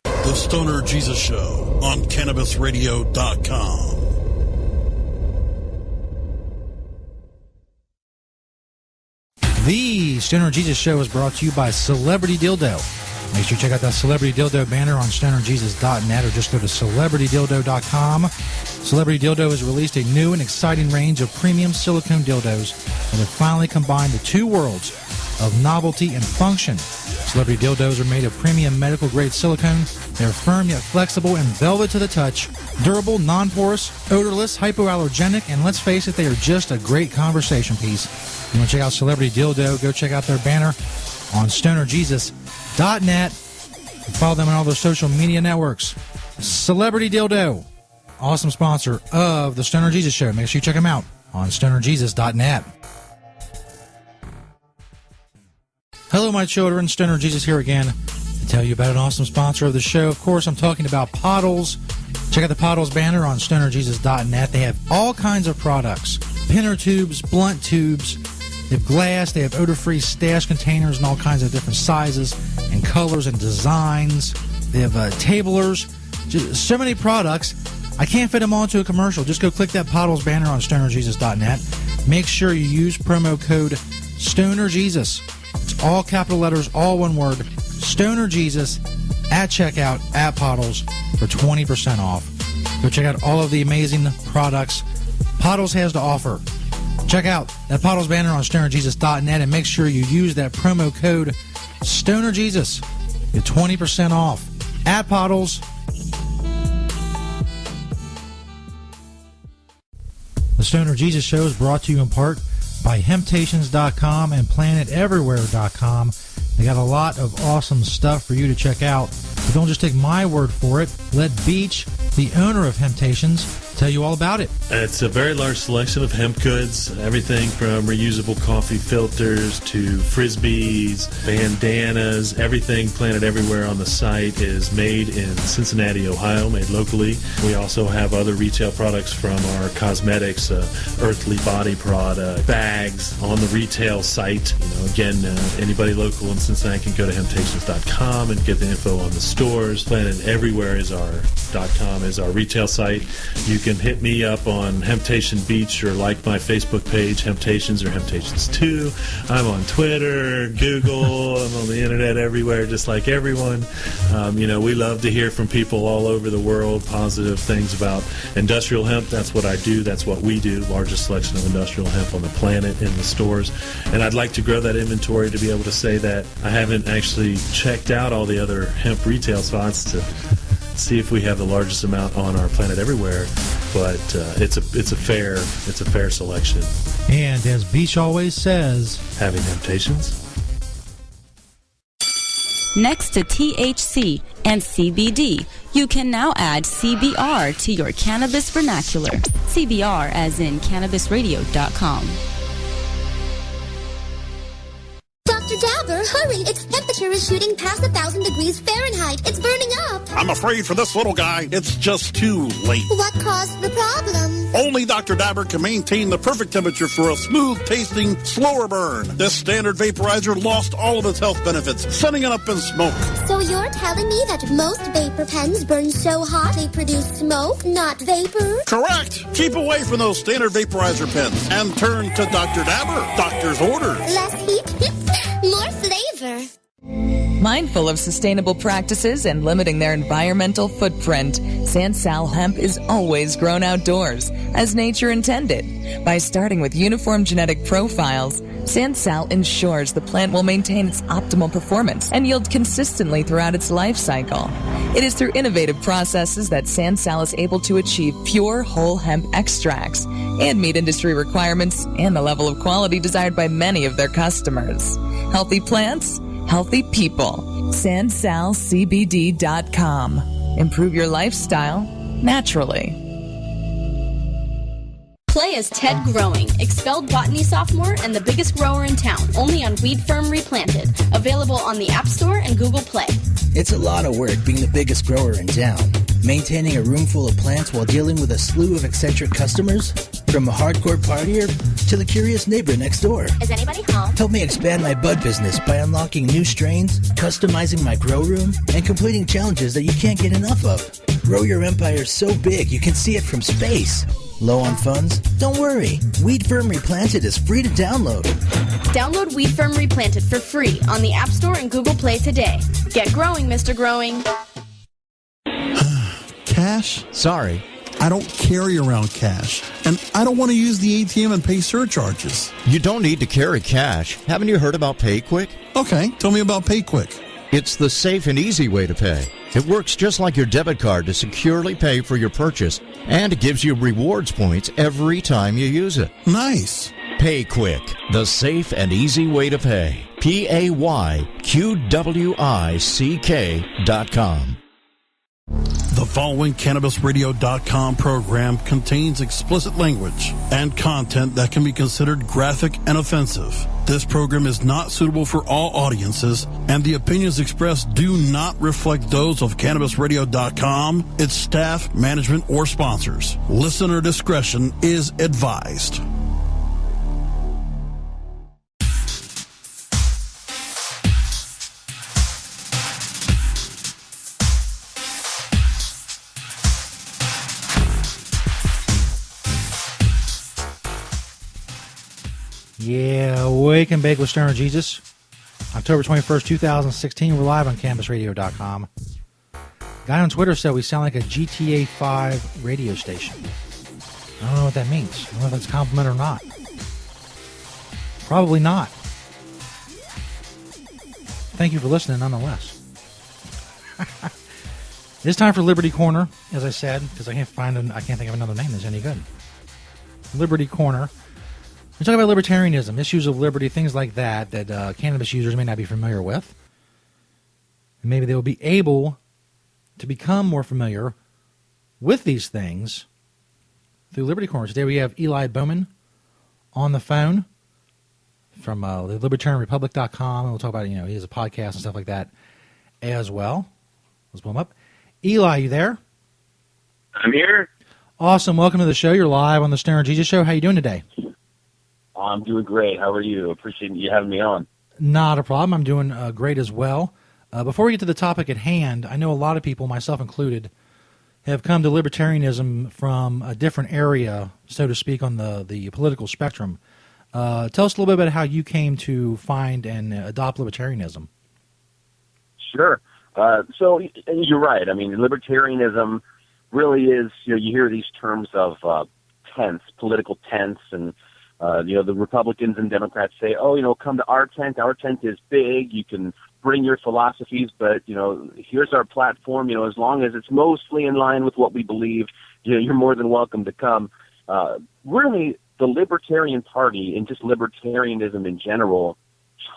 The Stoner Jesus Show on CannabisRadio.com. The Stoner Jesus Show is brought to you by Celebrity Dildo. Make sure you check out that Celebrity Dildo banner on StonerJesus.net or just go to CelebrityDildo.com. Celebrity Dildo has released a new and exciting range of premium silicone dildos that have finally combined the two worlds of novelty and function. Celebrity Dildos are made of premium medical-grade silicone. They're firm yet flexible and velvet to the touch, durable, non-porous, odorless, hypoallergenic, and let's face it, they are just a great conversation piece. You want to check out Celebrity Dildo, go check out their banner on StonerJesus.net and follow them on all their social media networks. Celebrity Dildo, awesome sponsor of the Stoner Jesus Show. Make sure you check them out on StonerJesus.net. Hello, my children. Stoner Jesus here again to tell you about an awesome sponsor of the show. Of course, I'm talking about Pottles. Check out the Pottles banner on StonerJesus.net. They have all kinds of products. Pinner tubes, blunt tubes. They have glass. They have odor-free stash containers in all kinds of different sizes and colors and designs. They have tablers. Just so many products. I can't fit them all into a commercial. Just go click that Pottles banner on StonerJesus.net. Make sure you use promo code StonerJesus. It's all capital letters, all one word. Stoner Jesus at checkout at Pottles for 20% off. Go check out all of the amazing products Pottles has to offer. Check out that Pottles banner on StonerJesus.net and make sure you use that promo code Stoner Jesus. Get 20% off at Pottles. The Stoner Jesus Show is brought to you in part by Hemptations.com and PlanetEverywhere.com. They got a lot of awesome stuff for you to check out. But don't just take my word for it. Let Beach, the owner of Hemptations, tell you all about it. It's a very large selection of hemp goods, everything from reusable coffee filters to frisbees, bandanas, everything planted everywhere on the site is made in Cincinnati, Ohio, made locally. We also have other retail products from our cosmetics, earthly body product, bags on the retail site. Again, anybody local in Cincinnati can go to hemptations.com and get the info on the stores. Planted everywhere is our .com is our retail site. You can hit me up on Hemptation Beach or like my Facebook page, Hemptations or Hemptations 2. I'm on Twitter, Google, I'm on the internet everywhere, just like everyone. We love to hear from people all over the world, positive things about industrial hemp. That's what I do. That's what we do. Largest selection of industrial hemp on the planet in the stores. And I'd like to grow that inventory to be able to say that I haven't actually checked out all the other hemp retail spots to see if we have the largest amount on our planet everywhere. But it's a fair selection. And as Beach always says, having temptations. Next to THC and CBD, you can now add CBR to your cannabis vernacular. CBR as in cannabisradio.com. Dr. Dabber, hurry! Its temperature is shooting past 1,000 degrees Fahrenheit. It's burning up. I'm afraid for this little guy, it's just too late. What caused the problem? Only Dr. Dabber can maintain the perfect temperature for a smooth-tasting, slower burn. This standard vaporizer lost all of its health benefits, sending it up in smoke. So you're telling me that most vapor pens burn so hot they produce smoke, not vapor? Correct. Keep away from those standard vaporizer pens and turn to Dr. Dabber. Doctor's orders. Less heat, more flavor. Mindful of sustainable practices and limiting their environmental footprint, Sansal hemp is always grown outdoors, as nature intended. By starting with uniform genetic profiles, Sansal ensures the plant will maintain its optimal performance and yield consistently throughout its life cycle. It is through innovative processes that Sansal is able to achieve pure whole hemp extracts and meet industry requirements and the level of quality desired by many of their customers. Healthy plants, healthy people. SansalCBD.com. Improve your lifestyle naturally. Play as Ted Growing, expelled botany sophomore and the biggest grower in town, only on Weed Firm Replanted. Available on the App Store and Google Play. It's a lot of work being the biggest grower in town. Maintaining a room full of plants while dealing with a slew of eccentric customers? From a hardcore partier to the curious neighbor next door. Is anybody home? Help me expand my bud business by unlocking new strains, customizing my grow room, and completing challenges that you can't get enough of. Grow your empire so big you can see it from space. Low on funds? Don't worry. Weed Firm Replanted is free to download. Download Weed Firm Replanted for free on the App Store and Google Play today. Get growing, Mr. Growing. Cash? Sorry. I don't carry around cash, and I don't want to use the ATM and pay surcharges. You don't need to carry cash. Haven't you heard about PayQuick? Okay, tell me about PayQuick. It's the safe and easy way to pay. It works just like your debit card to securely pay for your purchase, and it gives you rewards points every time you use it. Nice. PayQuick, the safe and easy way to pay. PayQuick.com. The following CannabisRadio.com program contains explicit language and content that can be considered graphic and offensive. This program is not suitable for all audiences, and the opinions expressed do not reflect those of CannabisRadio.com, its staff, management, or sponsors. Listener discretion is advised. Yeah, Wake and Bake with Stoner Jesus. October 21st, 2016. We're live on CannabisRadio.com. Guy on Twitter said we sound like a GTA 5 radio station. I don't know what that means. I don't know if that's a compliment or not. Probably not. Thank you for listening nonetheless. It's time for Liberty Corner, as I said, because I can't think of another name that's any good. Liberty Corner. We talk about libertarianism, issues of liberty, things like that cannabis users may not be familiar with. And maybe they will be able to become more familiar with these things through Liberty Corner. Today we have Eli Bowman on the phone from the libertarianrepublic.com, and we'll talk about, he has a podcast and stuff like that as well. Let's pull him up. Eli, you there? I'm here. Awesome. Welcome to the show. You're live on the Stoner Jesus Show. How you doing today? I'm doing great. How are you? Appreciate you having me on. Not a problem. I'm doing great as well. Before we get to the topic at hand, I know a lot of people, myself included, have come to libertarianism from a different area, so to speak, on the political spectrum. Tell us a little bit about how you came to find and adopt libertarianism. Sure. So you're right. I mean, libertarianism really is, you hear these terms of tents, political tents, and the Republicans and Democrats say, come to our tent. Our tent is big. You can bring your philosophies, but, here's our platform. As long as it's mostly in line with what we believe, you're more than welcome to come. Really, the Libertarian Party and just libertarianism in general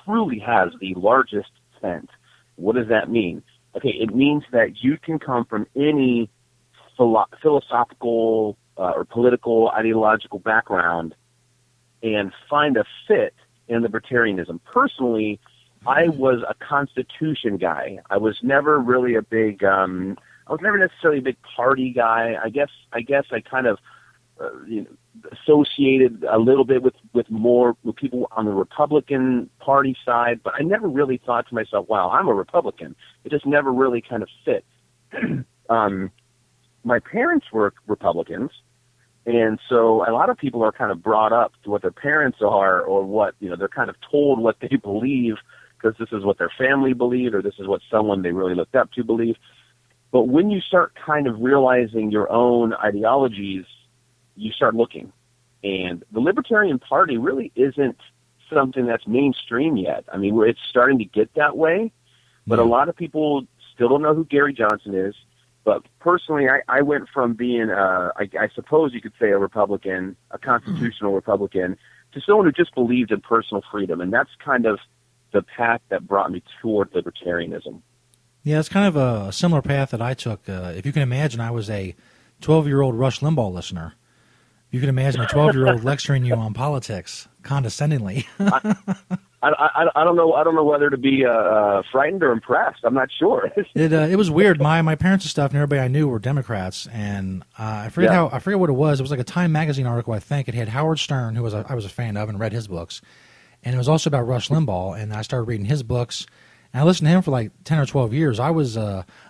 truly has the largest tent. What does that mean? Okay, it means that you can come from any philosophical or political, ideological background and find a fit in libertarianism. Personally, I was a Constitution guy. I was never really a big, I was never necessarily a big party guy. I guess I kind of associated a little bit with people on the Republican Party side, but I never really thought to myself, wow, I'm a Republican. It just never really kind of fit. My parents were Republicans, and so a lot of people are kind of brought up to what their parents are, or what, they're kind of told what they believe because this is what their family believed, or this is what someone they really looked up to believed. But when you start kind of realizing your own ideologies, you start looking. And the Libertarian Party really isn't something that's mainstream yet. I mean, it's starting to get that way, but a lot of people still don't know who Gary Johnson is. But personally, I went from being, I suppose you could say, a Republican, a constitutional Republican, to someone who just believed in personal freedom. And that's kind of the path that brought me toward libertarianism. Yeah, it's kind of a similar path that I took. If you can imagine, I was a 12-year-old Rush Limbaugh listener. You can imagine a 12-year-old lecturing you on politics condescendingly. I don't know whether to be frightened or impressed. I'm not sure. It was weird. My parents and stuff and everybody I knew were Democrats, and I forget what it was. It was like a Time magazine article, I think. It had Howard Stern, who I was a fan of and read his books, and it was also about Rush Limbaugh. And I started reading his books, and I listened to him for like 10 or 12 years. I was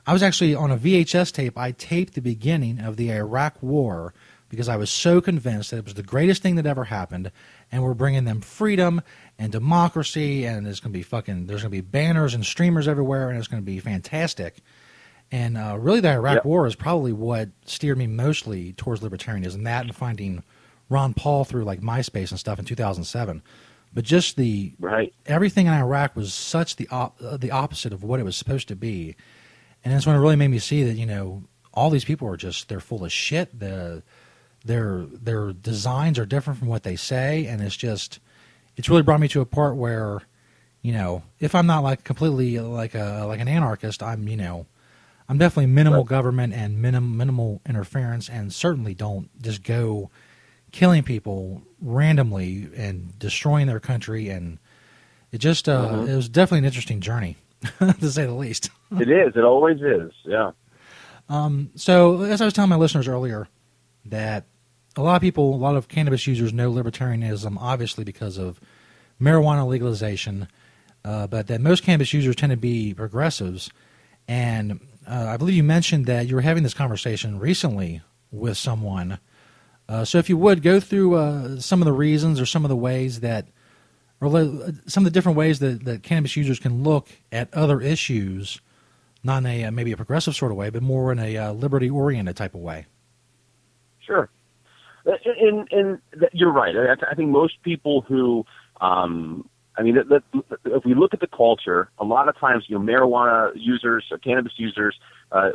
actually on a VHS tape. I taped the beginning of the Iraq War because I was so convinced that it was the greatest thing that ever happened, and we're bringing them freedom and democracy, and there's going to be banners and streamers everywhere, and it's going to be fantastic. And really the Iraq War is probably what steered me mostly towards libertarianism, that and finding Ron Paul through like MySpace and stuff in 2007. But just everything in Iraq was such the opposite of what it was supposed to be. And that's when it really made me see that, all these people are they're full of shit. Their designs are different from what they say, and it's really brought me to a part where, if I'm not like completely like an anarchist, I'm definitely minimal government and minimal interference, and certainly don't just go killing people randomly and destroying their country. And it just it was definitely an interesting journey, to say the least. It is. It always is. Yeah. So as I was telling my listeners earlier, that a lot of cannabis users know libertarianism, obviously because of marijuana legalization, but that most cannabis users tend to be progressives. And I believe you mentioned that you were having this conversation recently with someone. So if you would go through some of the reasons or some of the ways that, or some of the different ways that cannabis users can look at other issues, not in a maybe a progressive sort of way, but more in a liberty-oriented type of way. Sure. And you're right. I think most people who, if we look at the culture, a lot of times, marijuana users, or cannabis users, a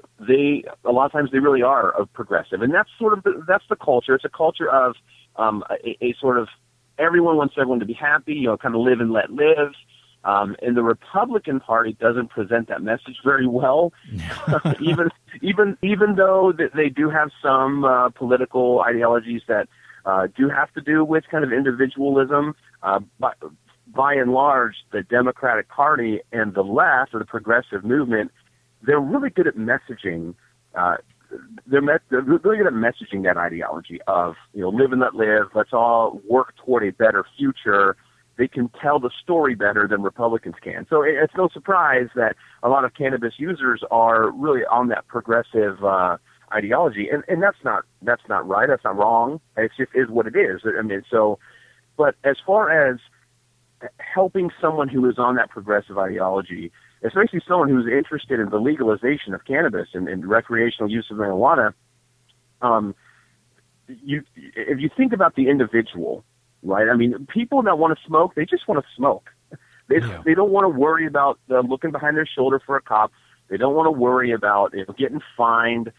lot of times they really are progressive, and that's sort of that's the culture. It's a culture of a sort of everyone wants everyone to be happy, kind of live and let live. And the Republican Party doesn't present that message very well, even though they do have some political ideologies that do have to do with kind of individualism. But by and large, the Democratic Party and the left, or the progressive movement, they're really good at messaging. They're really good at messaging that ideology of, live and let live. Let's all work toward a better future. They can tell the story better than Republicans can. So it's no surprise that a lot of cannabis users are really on that progressive ideology, and that's not right. That's not wrong. It just is what it is. I mean, but as far as helping someone who is on that progressive ideology, especially someone who's interested in the legalization of cannabis and recreational use of marijuana, if you think about the individual, right? I mean, people that want to smoke, they just want to smoke. They don't want to worry about looking behind their shoulder for a cop. They don't want to worry about getting fined,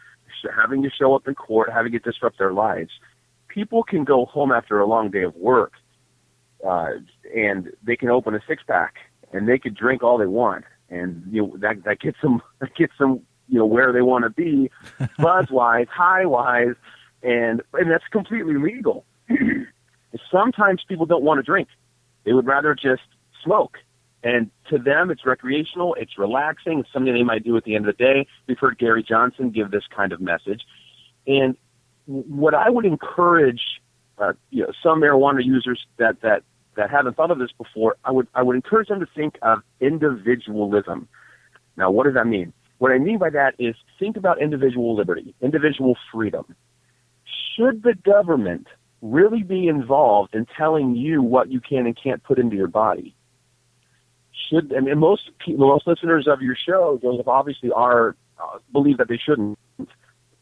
having to show up in court, having it disrupt their lives. People can go home after a long day of work, and they can open a six-pack, and they could drink all they want, and that gets them where they want to be, buzz-wise, high-wise, and that's completely legal. Sometimes people don't want to drink. They would rather just smoke. And to them, it's recreational, it's relaxing, it's something they might do at the end of the day. We've heard Gary Johnson give this kind of message. And what I would encourage, some marijuana users that haven't thought of this before, I would encourage them to think of individualism. Now, what does that mean? What I mean by that is think about individual liberty, individual freedom. Should the government really be involved in telling you what you can and can't put into your body? Most listeners of your show, Joseph, obviously believe that they shouldn't.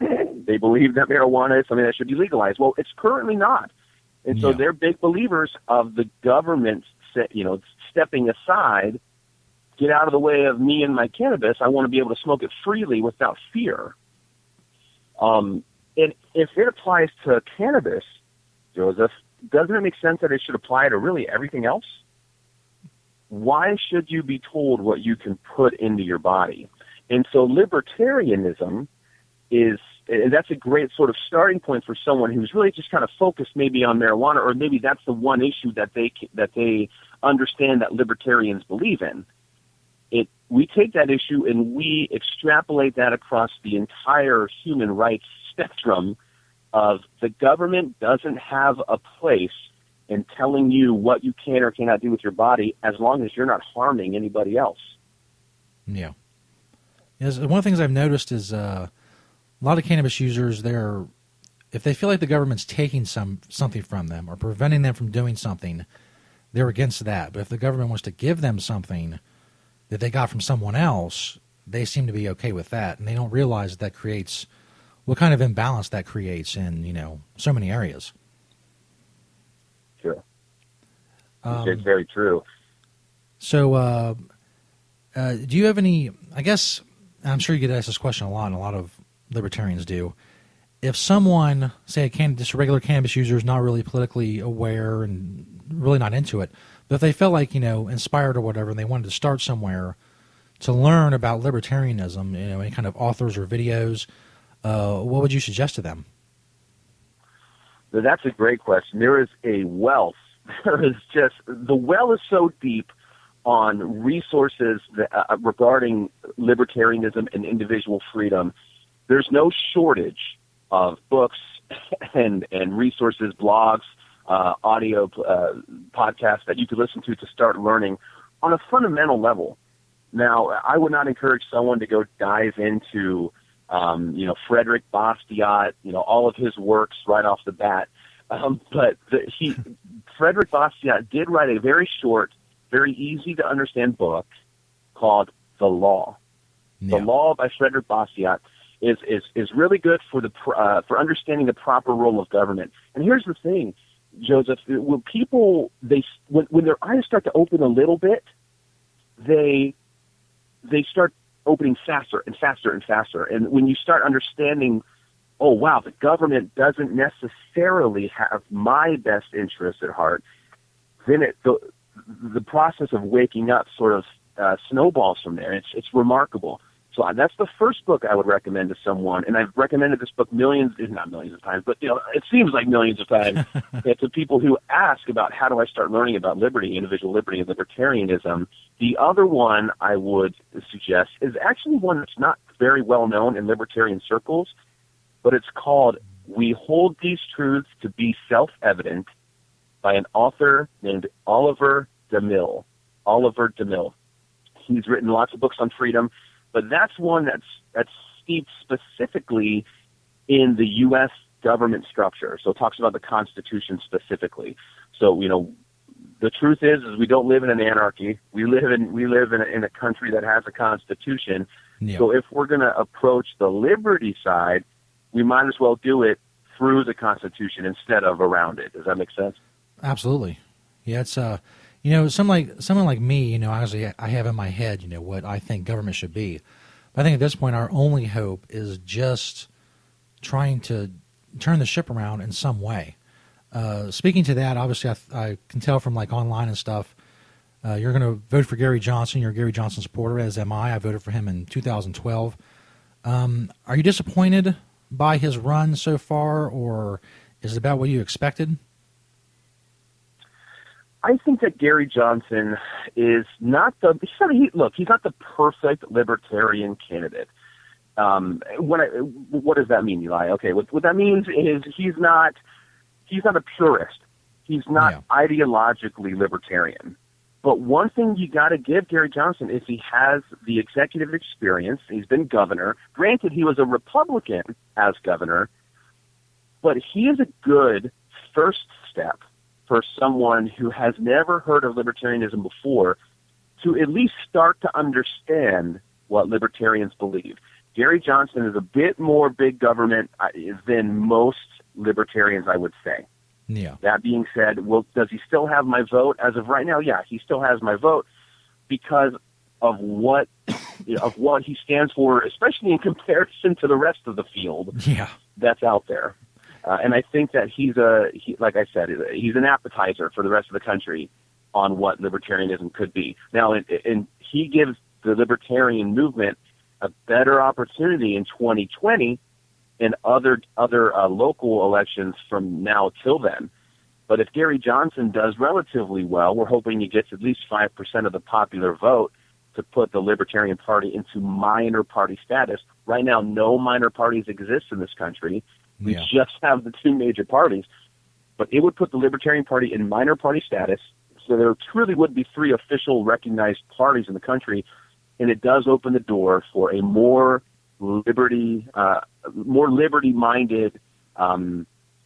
They believe that marijuana is something that should be legalized. Well, it's currently not. And so they're big believers of the government, stepping aside, get out of the way of me and my cannabis. I want to be able to smoke it freely without fear. And if it applies to cannabis, Joseph, doesn't it make sense that it should apply to really everything else? Why should you be told what you can put into your body? And so libertarianism and that's a great sort of starting point for someone who's really just kind of focused maybe on marijuana, or maybe that's the one issue that they understand that libertarians believe in. We take that issue and we extrapolate that across the entire human rights spectrum of the government doesn't have a place in telling you what you can or cannot do with your body as long as you're not harming anybody else. Yeah. Yes, one of the things I've noticed is a lot of cannabis users, if they feel like the government's taking something from them or preventing them from doing something, they're against that. But if the government wants to give them something that they got from someone else, they seem to be okay with that. And they don't realize that creates what kind of imbalance that creates in, so many areas. Sure. It's very true. So do you have any, I guess, I'm sure you get asked this question a lot, and a lot of libertarians do. If someone, say just a regular cannabis user, is not really politically aware and really not into it, but if they felt like, inspired or whatever, and they wanted to start somewhere to learn about libertarianism, any kind of authors or videos, what would you suggest to them? That's a great question. There is a wealth. The well is so deep on resources regarding libertarianism and individual freedom. There's no shortage of books and resources, blogs, audio podcasts that you could listen to start learning on a fundamental level. Now, I would not encourage someone to go dive into Frederick Bastiat, all of his works right off the bat. But Frederick Bastiat did write a very short, very easy to understand book called The Law. Yeah. The Law by Frederick Bastiat is really good for understanding the proper role of government. And here's the thing, Joseph, when people when their eyes start to open a little bit, they start opening faster and faster and faster. And when you start understanding, oh wow, the government doesn't necessarily have my best interests at heart, then the process of waking up sort of snowballs from there. It's remarkable. So that's the first book I would recommend to someone, and I've recommended this book not millions of times, but it seems like millions of times to people who ask about how do I start learning about liberty, individual liberty, and libertarianism. The other one I would suggest is actually one that's not very well known in libertarian circles, but it's called "We Hold These Truths to Be Self-Evident" by an author named Oliver DeMille. Oliver DeMille. He's written lots of books on freedom. But that's one that's steeped specifically in the U.S. government structure. So it talks about the Constitution specifically. So, the truth is we don't live in an anarchy. We live in a country that has a Constitution. Yeah. So if we're going to approach the liberty side, we might as well do it through the Constitution instead of around it. Does that make sense? Absolutely. Yeah, it's someone like me, obviously I have in my head, what I think government should be. But I think at this point our only hope is just trying to turn the ship around in some way. Speaking to that, obviously I can tell from like online and stuff, you're going to vote for Gary Johnson. You're a Gary Johnson supporter, as am I. I voted for him in 2012. Are you disappointed by his run so far, or is it about what you expected? I think that Gary Johnson is not he's not the perfect libertarian candidate. What does that mean, Eli? Okay, what that means is he's not a purist. He's not ideologically libertarian. But one thing you got to give Gary Johnson is he has the executive experience. He's been governor. Granted, he was a Republican as governor, but he is a good first step for someone who has never heard of libertarianism before to at least start to understand what libertarians believe. Gary Johnson is a bit more big government than most libertarians, I would say. Yeah. That being said, does he still have my vote as of right now? Yeah, he still has my vote because of what he stands for, especially in comparison to the rest of the field that's out there. And I think that like I said, he's an appetizer for the rest of the country on what libertarianism could be. Now, and he gives the libertarian movement a better opportunity in 2020 and other local elections from now till then. But if Gary Johnson does relatively well, we're hoping he gets at least 5% of the popular vote to put the Libertarian Party into minor party status. Right now, no minor parties exist in this country. We just have the two major parties. But it would put the Libertarian Party in minor party status, so there truly would be 3 official recognized parties in the country, and it does open the door for a more liberty-minded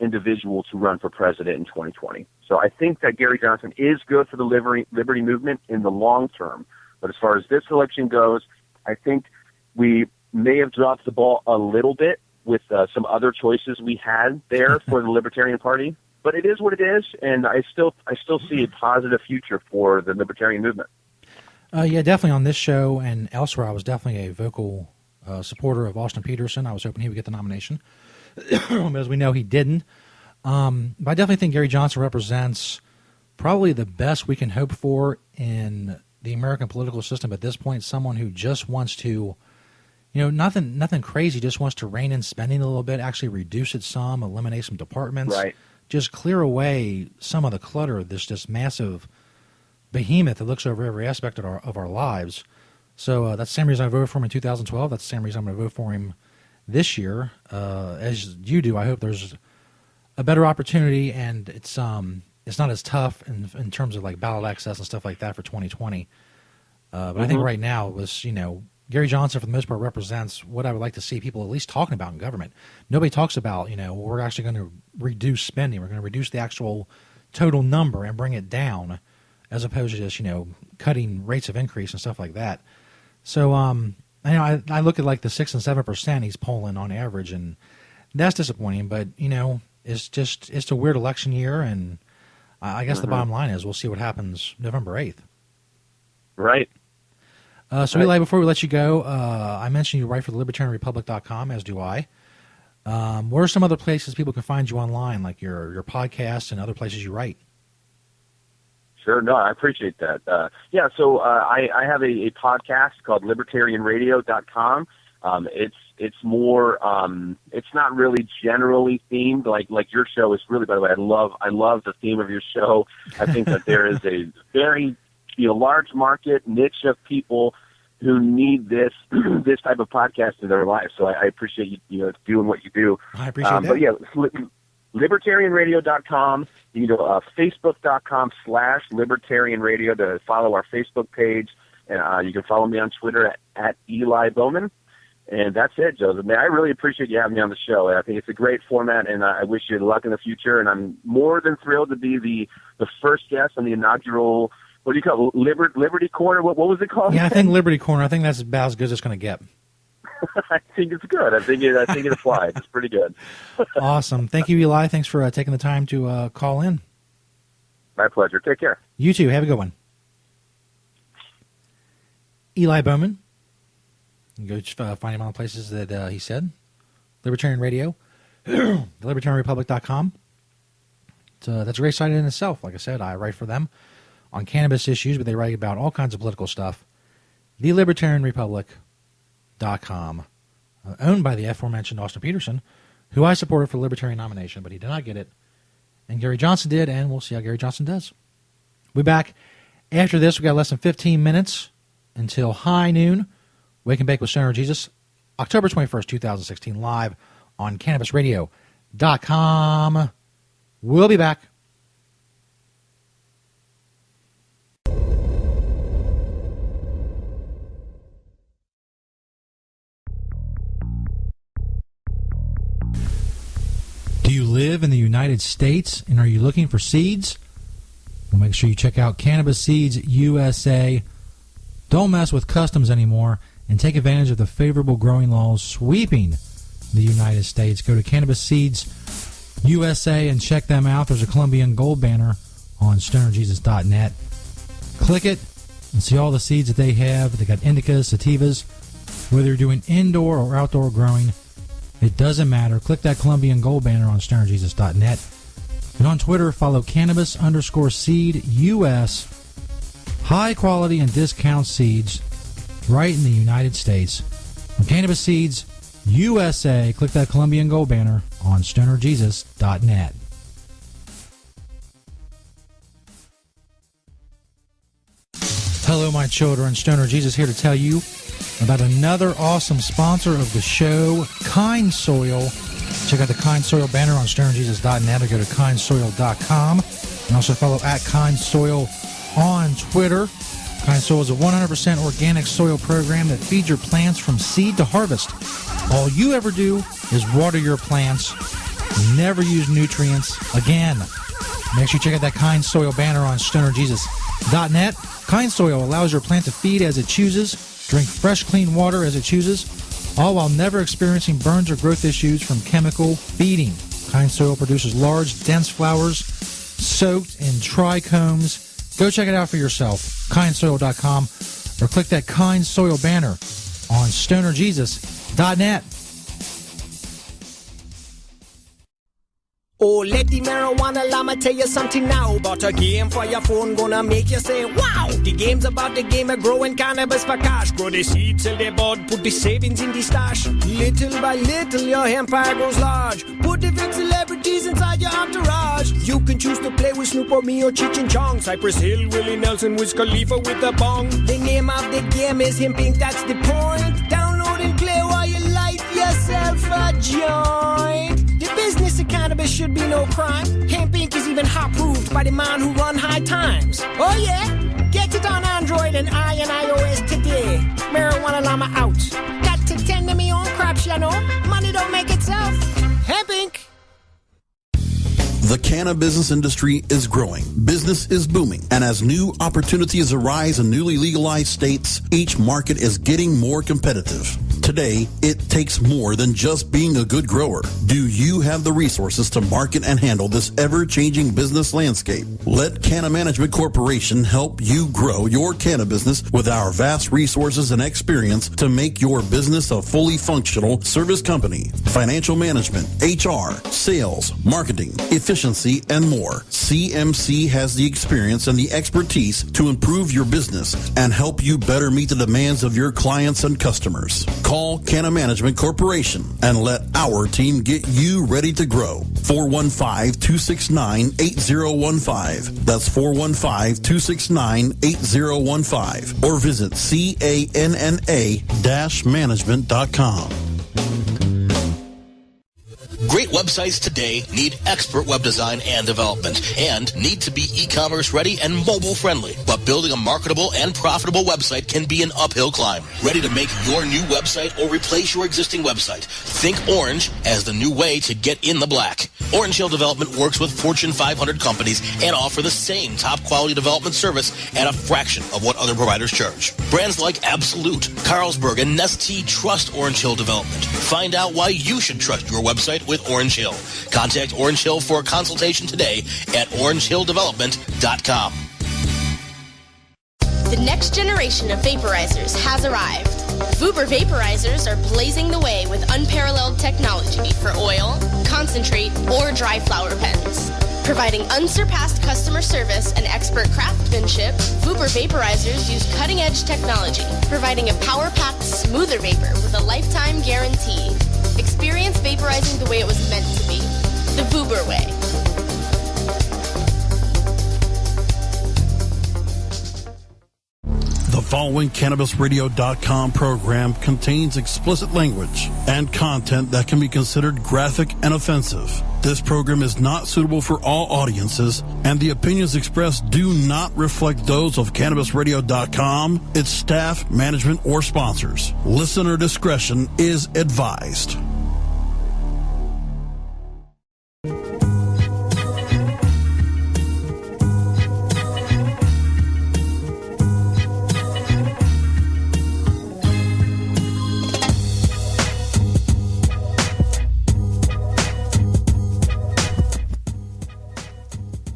individual to run for president in 2020. So I think that Gary Johnson is good for the liberty movement in the long term. But as far as this election goes, I think we may have dropped the ball a little bit with some other choices we had there for the Libertarian Party. But it is what it is, and I still see a positive future for the libertarian movement. Yeah, definitely on this show and elsewhere, I was definitely a vocal supporter of Austin Peterson. I was hoping he would get the nomination. As we know, he didn't. But I definitely think Gary Johnson represents probably the best we can hope for in the American political system at this point. Someone who just wants to, nothing crazy, just wants to rein in spending a little bit, actually reduce it some, eliminate some departments, just clear away some of the clutter of this massive behemoth that looks over every aspect of our lives. So that's the same reason I voted for him in 2012. That's the same reason I'm going to vote for him this year. As you do, I hope there's a better opportunity, and it's not as tough in terms of like ballot access and stuff like that for 2020. But I think right now it was, Gary Johnson for the most part represents what I would like to see people at least talking about in government. Nobody talks about, we're actually going to reduce spending. We're going to reduce the actual total number and bring it down, as opposed to just, cutting rates of increase and stuff like that. So, I look at like the 6 and 7% he's polling on average, and that's disappointing. But it's a weird election year, and I guess the bottom line is we'll see what happens November 8th. Right. So Eli, before we let you go, I mentioned you write for the libertarianrepublic.com, as do I. What are some other places people can find you online, like your podcast and other places you write? Sure. No, I appreciate that. So I have a podcast called libertarianradio.com. It's more, it's not really generally themed like your show is really, by the way. I love the theme of your show. I think that there is a very, large market niche of people who need this type of podcast in their life. So I appreciate you doing what you do. I appreciate that. But yeah, libertarianradio.com. You can go facebook.com/libertarianradio to follow our Facebook page. And you can follow me on Twitter at Eli Bowman. And that's it, Joseph. Man, I really appreciate you having me on the show. I think it's a great format, and I wish you luck in the future. And I'm more than thrilled to be the first guest on the inaugural, what do you call it, Liberty Corner? What was it called? Yeah, I think Liberty Corner. I think that's about as good as it's going to get. I think it's good. I think it applies. It's pretty good. Awesome. Thank you, Eli. Thanks for taking the time to call in. My pleasure. Take care. You too. Have a good one. Eli Bowman. You can go find him on the places that he said. Libertarian Radio. LibertarianRepublic.com. That's a great site in itself. Like I said, I write for them on cannabis issues, but they write about all kinds of political stuff. TheLibertarianRepublic.com. Owned by the aforementioned Austin Peterson, who I supported for the Libertarian nomination, but he did not get it. And Gary Johnson did, and we'll see how Gary Johnson does. We'll be back after this. We've got less than 15 minutes until high noon. Wake and Bake with Stoner Jesus, October 21st, 2016, live on CannabisRadio.com. We'll be back. Do you live in the United States and are you looking for seeds? Well, make sure you check out Cannabis Seeds USA. Don't mess with customs anymore and take advantage of the favorable growing laws sweeping the United States. Go to Cannabis Seeds USA and check them out. There's a Colombian gold banner on stonerjesus.net. Click it and see all the seeds that they have. They got indicas, sativas. Whether you're doing indoor or outdoor growing, it doesn't matter. Click that Colombian gold banner on stonerjesus.net. And on Twitter, follow Cannabis_Seed US. High quality and discount seeds right in the United States. On Cannabis Seeds USA, click that Colombian gold banner on stonerjesus.net. Hello, my children. Stoner Jesus here to tell you about another awesome sponsor of the show, Kind Soil. Check out the Kind Soil banner on stonerjesus.net or go to kindsoil.com. And also follow at Kind Soil on Twitter. Kind Soil is a 100% organic soil program that feeds your plants from seed to harvest. All you ever do is water your plants. Never use nutrients again. Make sure you check out that Kind Soil banner on stonerjesus.net. Kind Soil allows your plant to feed as it chooses, drink fresh, clean water as it chooses, all while never experiencing burns or growth issues from chemical feeding. Kind Soil produces large, dense flowers soaked in trichomes. Go check it out for yourself, kindsoil.com, or click that Kind Soil banner on stonerjesus.net. Oh, let the marijuana llama tell you something now about a game for your phone gonna make you say, wow! The game's about the game of growing cannabis for cash. Grow the seed, sell the bud, put the savings in the stash. Little by little, your empire grows large. Put different celebrities inside your entourage. You can choose to play with Snoop or me or Cheech and Chong, Cypress Hill, Willie Nelson, Wiz Khalifa with a bong. The name of the game is Hemp Inc., that's the point. Download and play while you light yourself a joint. The business of cannabis should be no crime. Hemp Inc. is even hot-proofed by the man who run High Times. Oh yeah? Get it on Android and iOS today. Marijuana llama out. Got to tend to me own crops, you know. Money don't make itself. Hemp Inc. The cannabis industry is growing. Business is booming. And as new opportunities arise in newly legalized states, each market is getting more competitive. Today, it takes more than just being a good grower. Do you have the resources to market and handle this ever-changing business landscape? Let Canna Management Corporation help you grow your canna business with our vast resources and experience to make your business a fully functional service company. Financial management, HR, sales, marketing, efficiency, and more. CMC has the experience and the expertise to improve your business and help you better meet the demands of your clients and customers. Call Canna Management Corporation and let our team get you ready to grow. 415-269-8015. That's 415-269-8015. Or visit canna-management.com. Great websites today need expert web design and development and need to be e-commerce ready and mobile friendly. But building a marketable and profitable website can be an uphill climb. Ready to make your new website or replace your existing website? Think Orange as the new way to get in the black. Orange Hill Development works with Fortune 500 companies and offer the same top quality development service at a fraction of what other providers charge. Brands like Absolute, Carlsberg, and Nestea trust Orange Hill Development. Find out why you should trust your website with Orange Hill. Contact Orange Hill for a consultation today at orangehilldevelopment.com. The next generation of vaporizers has arrived. Vuber vaporizers are blazing the way with unparalleled technology for oil, concentrate, or dry flower pens. Providing unsurpassed customer service and expert craftsmanship, Vuber vaporizers use cutting-edge technology, providing a power-packed, smoother vapor with a lifetime guarantee. Experience vaporizing the way it was meant to be. The Vuber way. The following CannabisRadio.com program contains explicit language and content that can be considered graphic and offensive. This program is not suitable for all audiences, and the opinions expressed do not reflect those of CannabisRadio.com, its staff, management, or sponsors. Listener discretion is advised.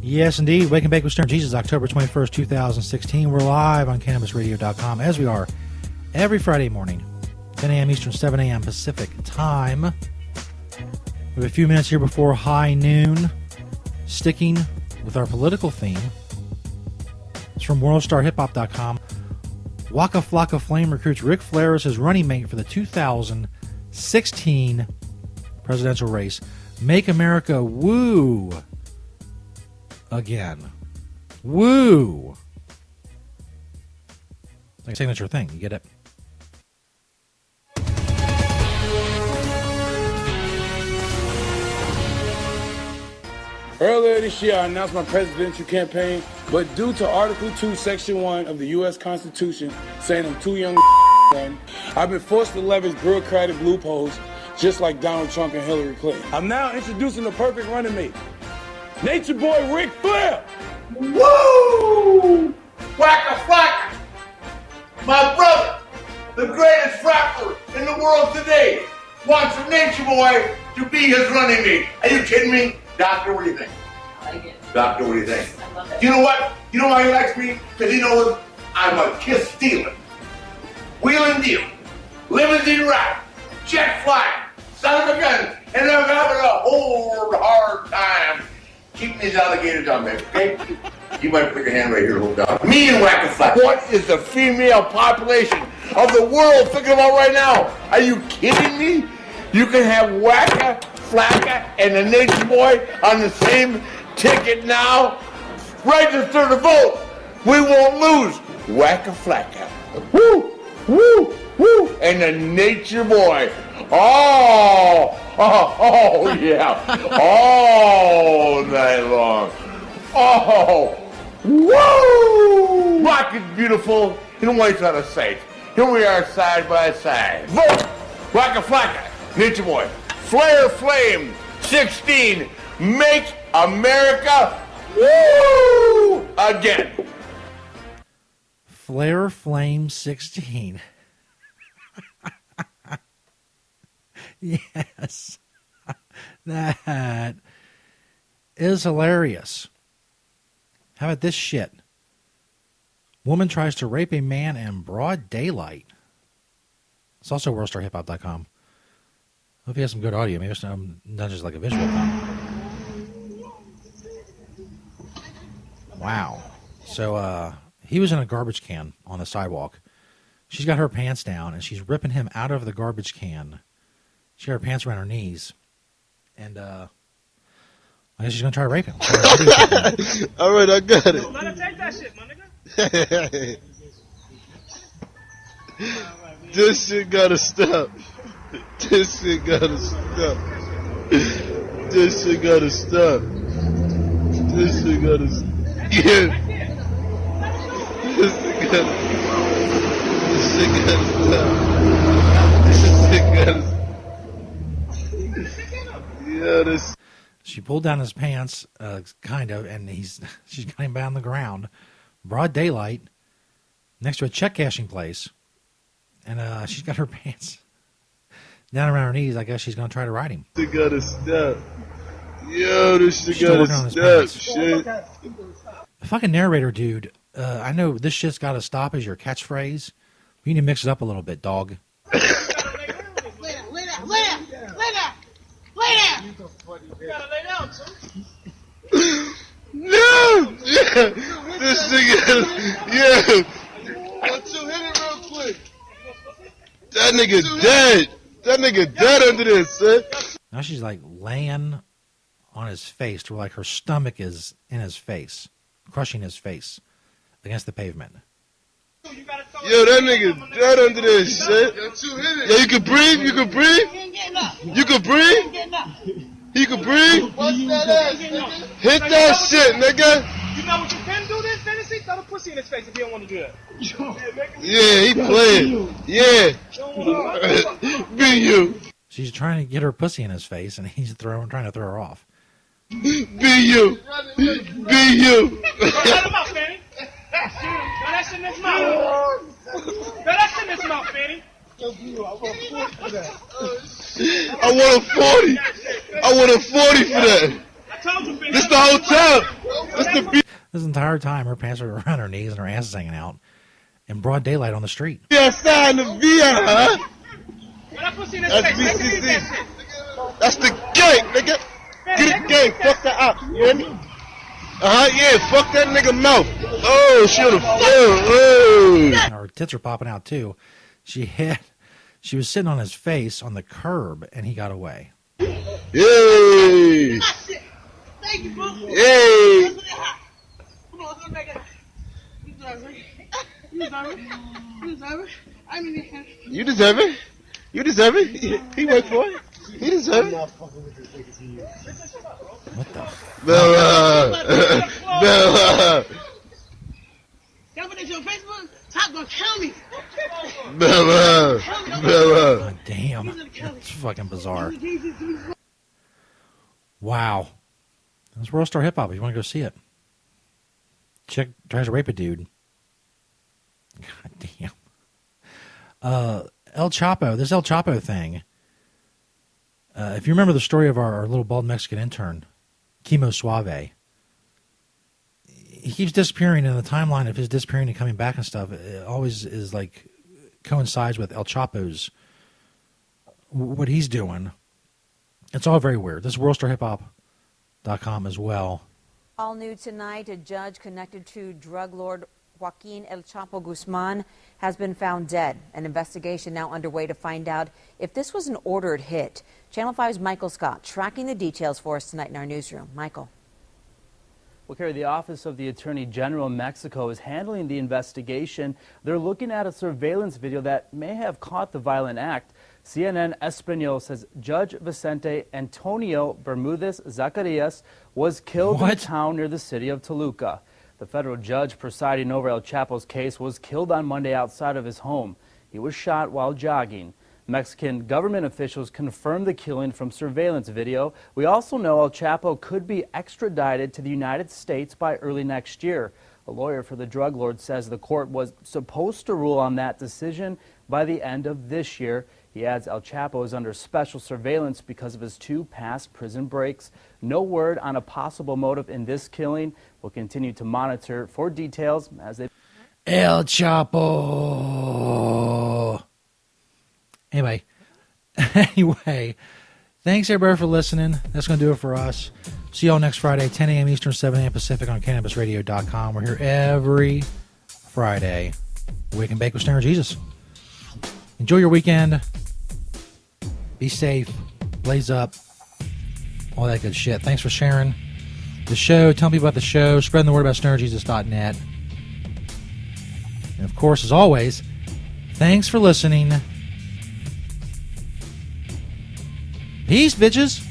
Yes, indeed. Wake and Bake with Stern Jesus, October 21st, 2016. We're live on CannabisRadio.com, as we are every Friday morning, 10 a.m. Eastern, 7 a.m. Pacific time. We have a few minutes here before high noon, sticking with our political theme. It's from WorldStarHipHop.com. Waka Flocka Flame recruits Ric Flair as his running mate for the 2016 presidential race. Make America woo again. Woo! It's like a signature thing. You get it? Earlier this year, I announced my presidential campaign, but due to Article 2, Section 1 of the U.S. Constitution saying I'm too young to run, I've been forced to leverage bureaucratic loopholes just like Donald Trump and Hillary Clinton. I'm now introducing the perfect running mate. Nature Boy Ric Flair! Woo! Wacka flacka! My brother, the greatest rapper in the world today, wants a Nature Boy to be his running mate. Are you kidding me? Doctor, what do you think? I like it. Doctor, what do you think? I love it. You know what? You know why he likes me? Because he knows I'm a kiss stealing, wheeling dealing, limousine ride, jet flying, son of a gun, and I'm having a whole hard time keeping these alligators on me, okay? You might put your hand right here to hold down. Me and Wacka Flap. What is the female population of the world thinking about right now? Are you kidding me? You can have Wacka, Flacka, and the Nature Boy on the same ticket now? Register to vote. We won't lose. Wacka Flacka. Woo! Woo! Woo! And the Nature Boy. Oh, yeah. All night long. Oh, woo! Rock is beautiful. You know what it's out of sight. Here we are side by side. Vote! Wacka Flacka, Nature Boy. Flair Flame, 16. Make America woo! Again. Flair Flame 16. Yes. That is hilarious. How about this shit? Woman tries to rape a man in broad daylight. It's also worldstarhiphop.com. Hope you have some good audio. Maybe it's not just like a visual thing. Wow. So he was in a garbage can on the sidewalk. She's got her pants down, and she's ripping him out of the garbage can. She got her pants around her knees. And I guess she's going to try to rape him. All right, I got it. Let her take that shit, my nigga. This shit gotta stop. This shit gotta stop. This shit gotta stop. This shit gotta stop. Yeah. This shit gotta stop. This shit gotta stop. Yeah, this. She pulled down his pants, kind of, and she's got him down the ground. Broad daylight, next to a check cashing place, and she's got her pants down around her knees. I guess she's going to try to ride him. This shit gotta stop. Yo, this shit gotta stop, shit. The fucking narrator dude, I know this shit's got to stop is your catchphrase. You need to mix it up a little bit, dog. Lay down. You gotta lay down, son. No! Yeah! This nigga, yeah! Hit it real quick! That nigga dead! That nigga dead under this, son! Now she's like laying on his face to where like her stomach is in his face, crushing his face against the pavement. Yo, that nigga dead under this shit! Yo, you can breathe? You can breathe? You can breathe? You can breathe? Hit that shit, nigga! You know what you can do this, Tennessee? Throw the pussy in his face if you don't want to do that. Yeah, he playing. Yeah. Be you. She's trying to get her pussy in his face, and he's trying to throw her off. Be you. Be you. Let him out, Fanny. Throw that shit in his mouth. Throw that shit in his mouth, Fanny. I want a 40. I want a 40 for that. This the hotel. This entire time, her pants are around her knees and her ass is hanging out in broad daylight on the street. Yes, in the VIA, huh? That's BCC. That's the gang, nigga. Get the gang. Fuck that up. You hear me? Yeah. Fuck that nigga mouth. Oh, she on the floor. Oh. And her tits are popping out too. She was sitting on his face on the curb, and he got away. Yay! Thank you, boo. Yay! Come on, come back. You deserve it. You deserve it. You deserve it. I mean, you deserve it. You deserve it. He worked for it. He deserve it. What the? Bella. Can I put this on Facebook? Top gonna kill me. Bella. God damn. It's fucking bizarre. Wow. That's World Star Hip Hop. If you want to go see it. Chick tries to rape a dude. God damn. El Chapo. This El Chapo thing. If you remember the story of our little bald Mexican intern, Chemo Suave, he keeps disappearing, and the timeline of his disappearing and coming back and stuff, it always is like coincides with El Chapo's, what he's doing. It's all very weird. This is worldstarhiphop.com as well. All new tonight, a judge connected to drug lord Joaquin El Chapo Guzman has been found dead. An investigation now underway to find out if this was an ordered hit. Channel 5's Michael Scott tracking the details for us tonight in our newsroom. Michael. Well, Carrie, the Office of the Attorney General in Mexico is handling the investigation. They're looking at a surveillance video that may have caught the violent act. CNN Español says Judge Vicente Antonio Bermudez Zacarias was killed in a town near the city of Toluca. The federal judge presiding over El Chapo's case was killed on Monday outside of his home. He was shot while jogging. Mexican government officials confirmed the killing from surveillance video. We also know El Chapo could be extradited to the United States by early next year. A lawyer for the drug lord says the court was supposed to rule on that decision by the end of this year. He adds El Chapo is under special surveillance because of his 2 past prison breaks. No word on a possible motive in this killing. We'll continue to monitor for details as they... El Chapo. Anyway, thanks everybody for listening. That's going to do it for us. See y'all next Friday, 10 a.m. Eastern, 7 a.m. Pacific on CannabisRadio.com. We're here every Friday. Wake and Bake with Snare Jesus. Enjoy your weekend. Be safe. Blaze up. All that good shit. Thanks for sharing the show. Tell people about the show. Spreading the word about SnareJesus.net. And of course, as always, thanks for listening. Peace, bitches.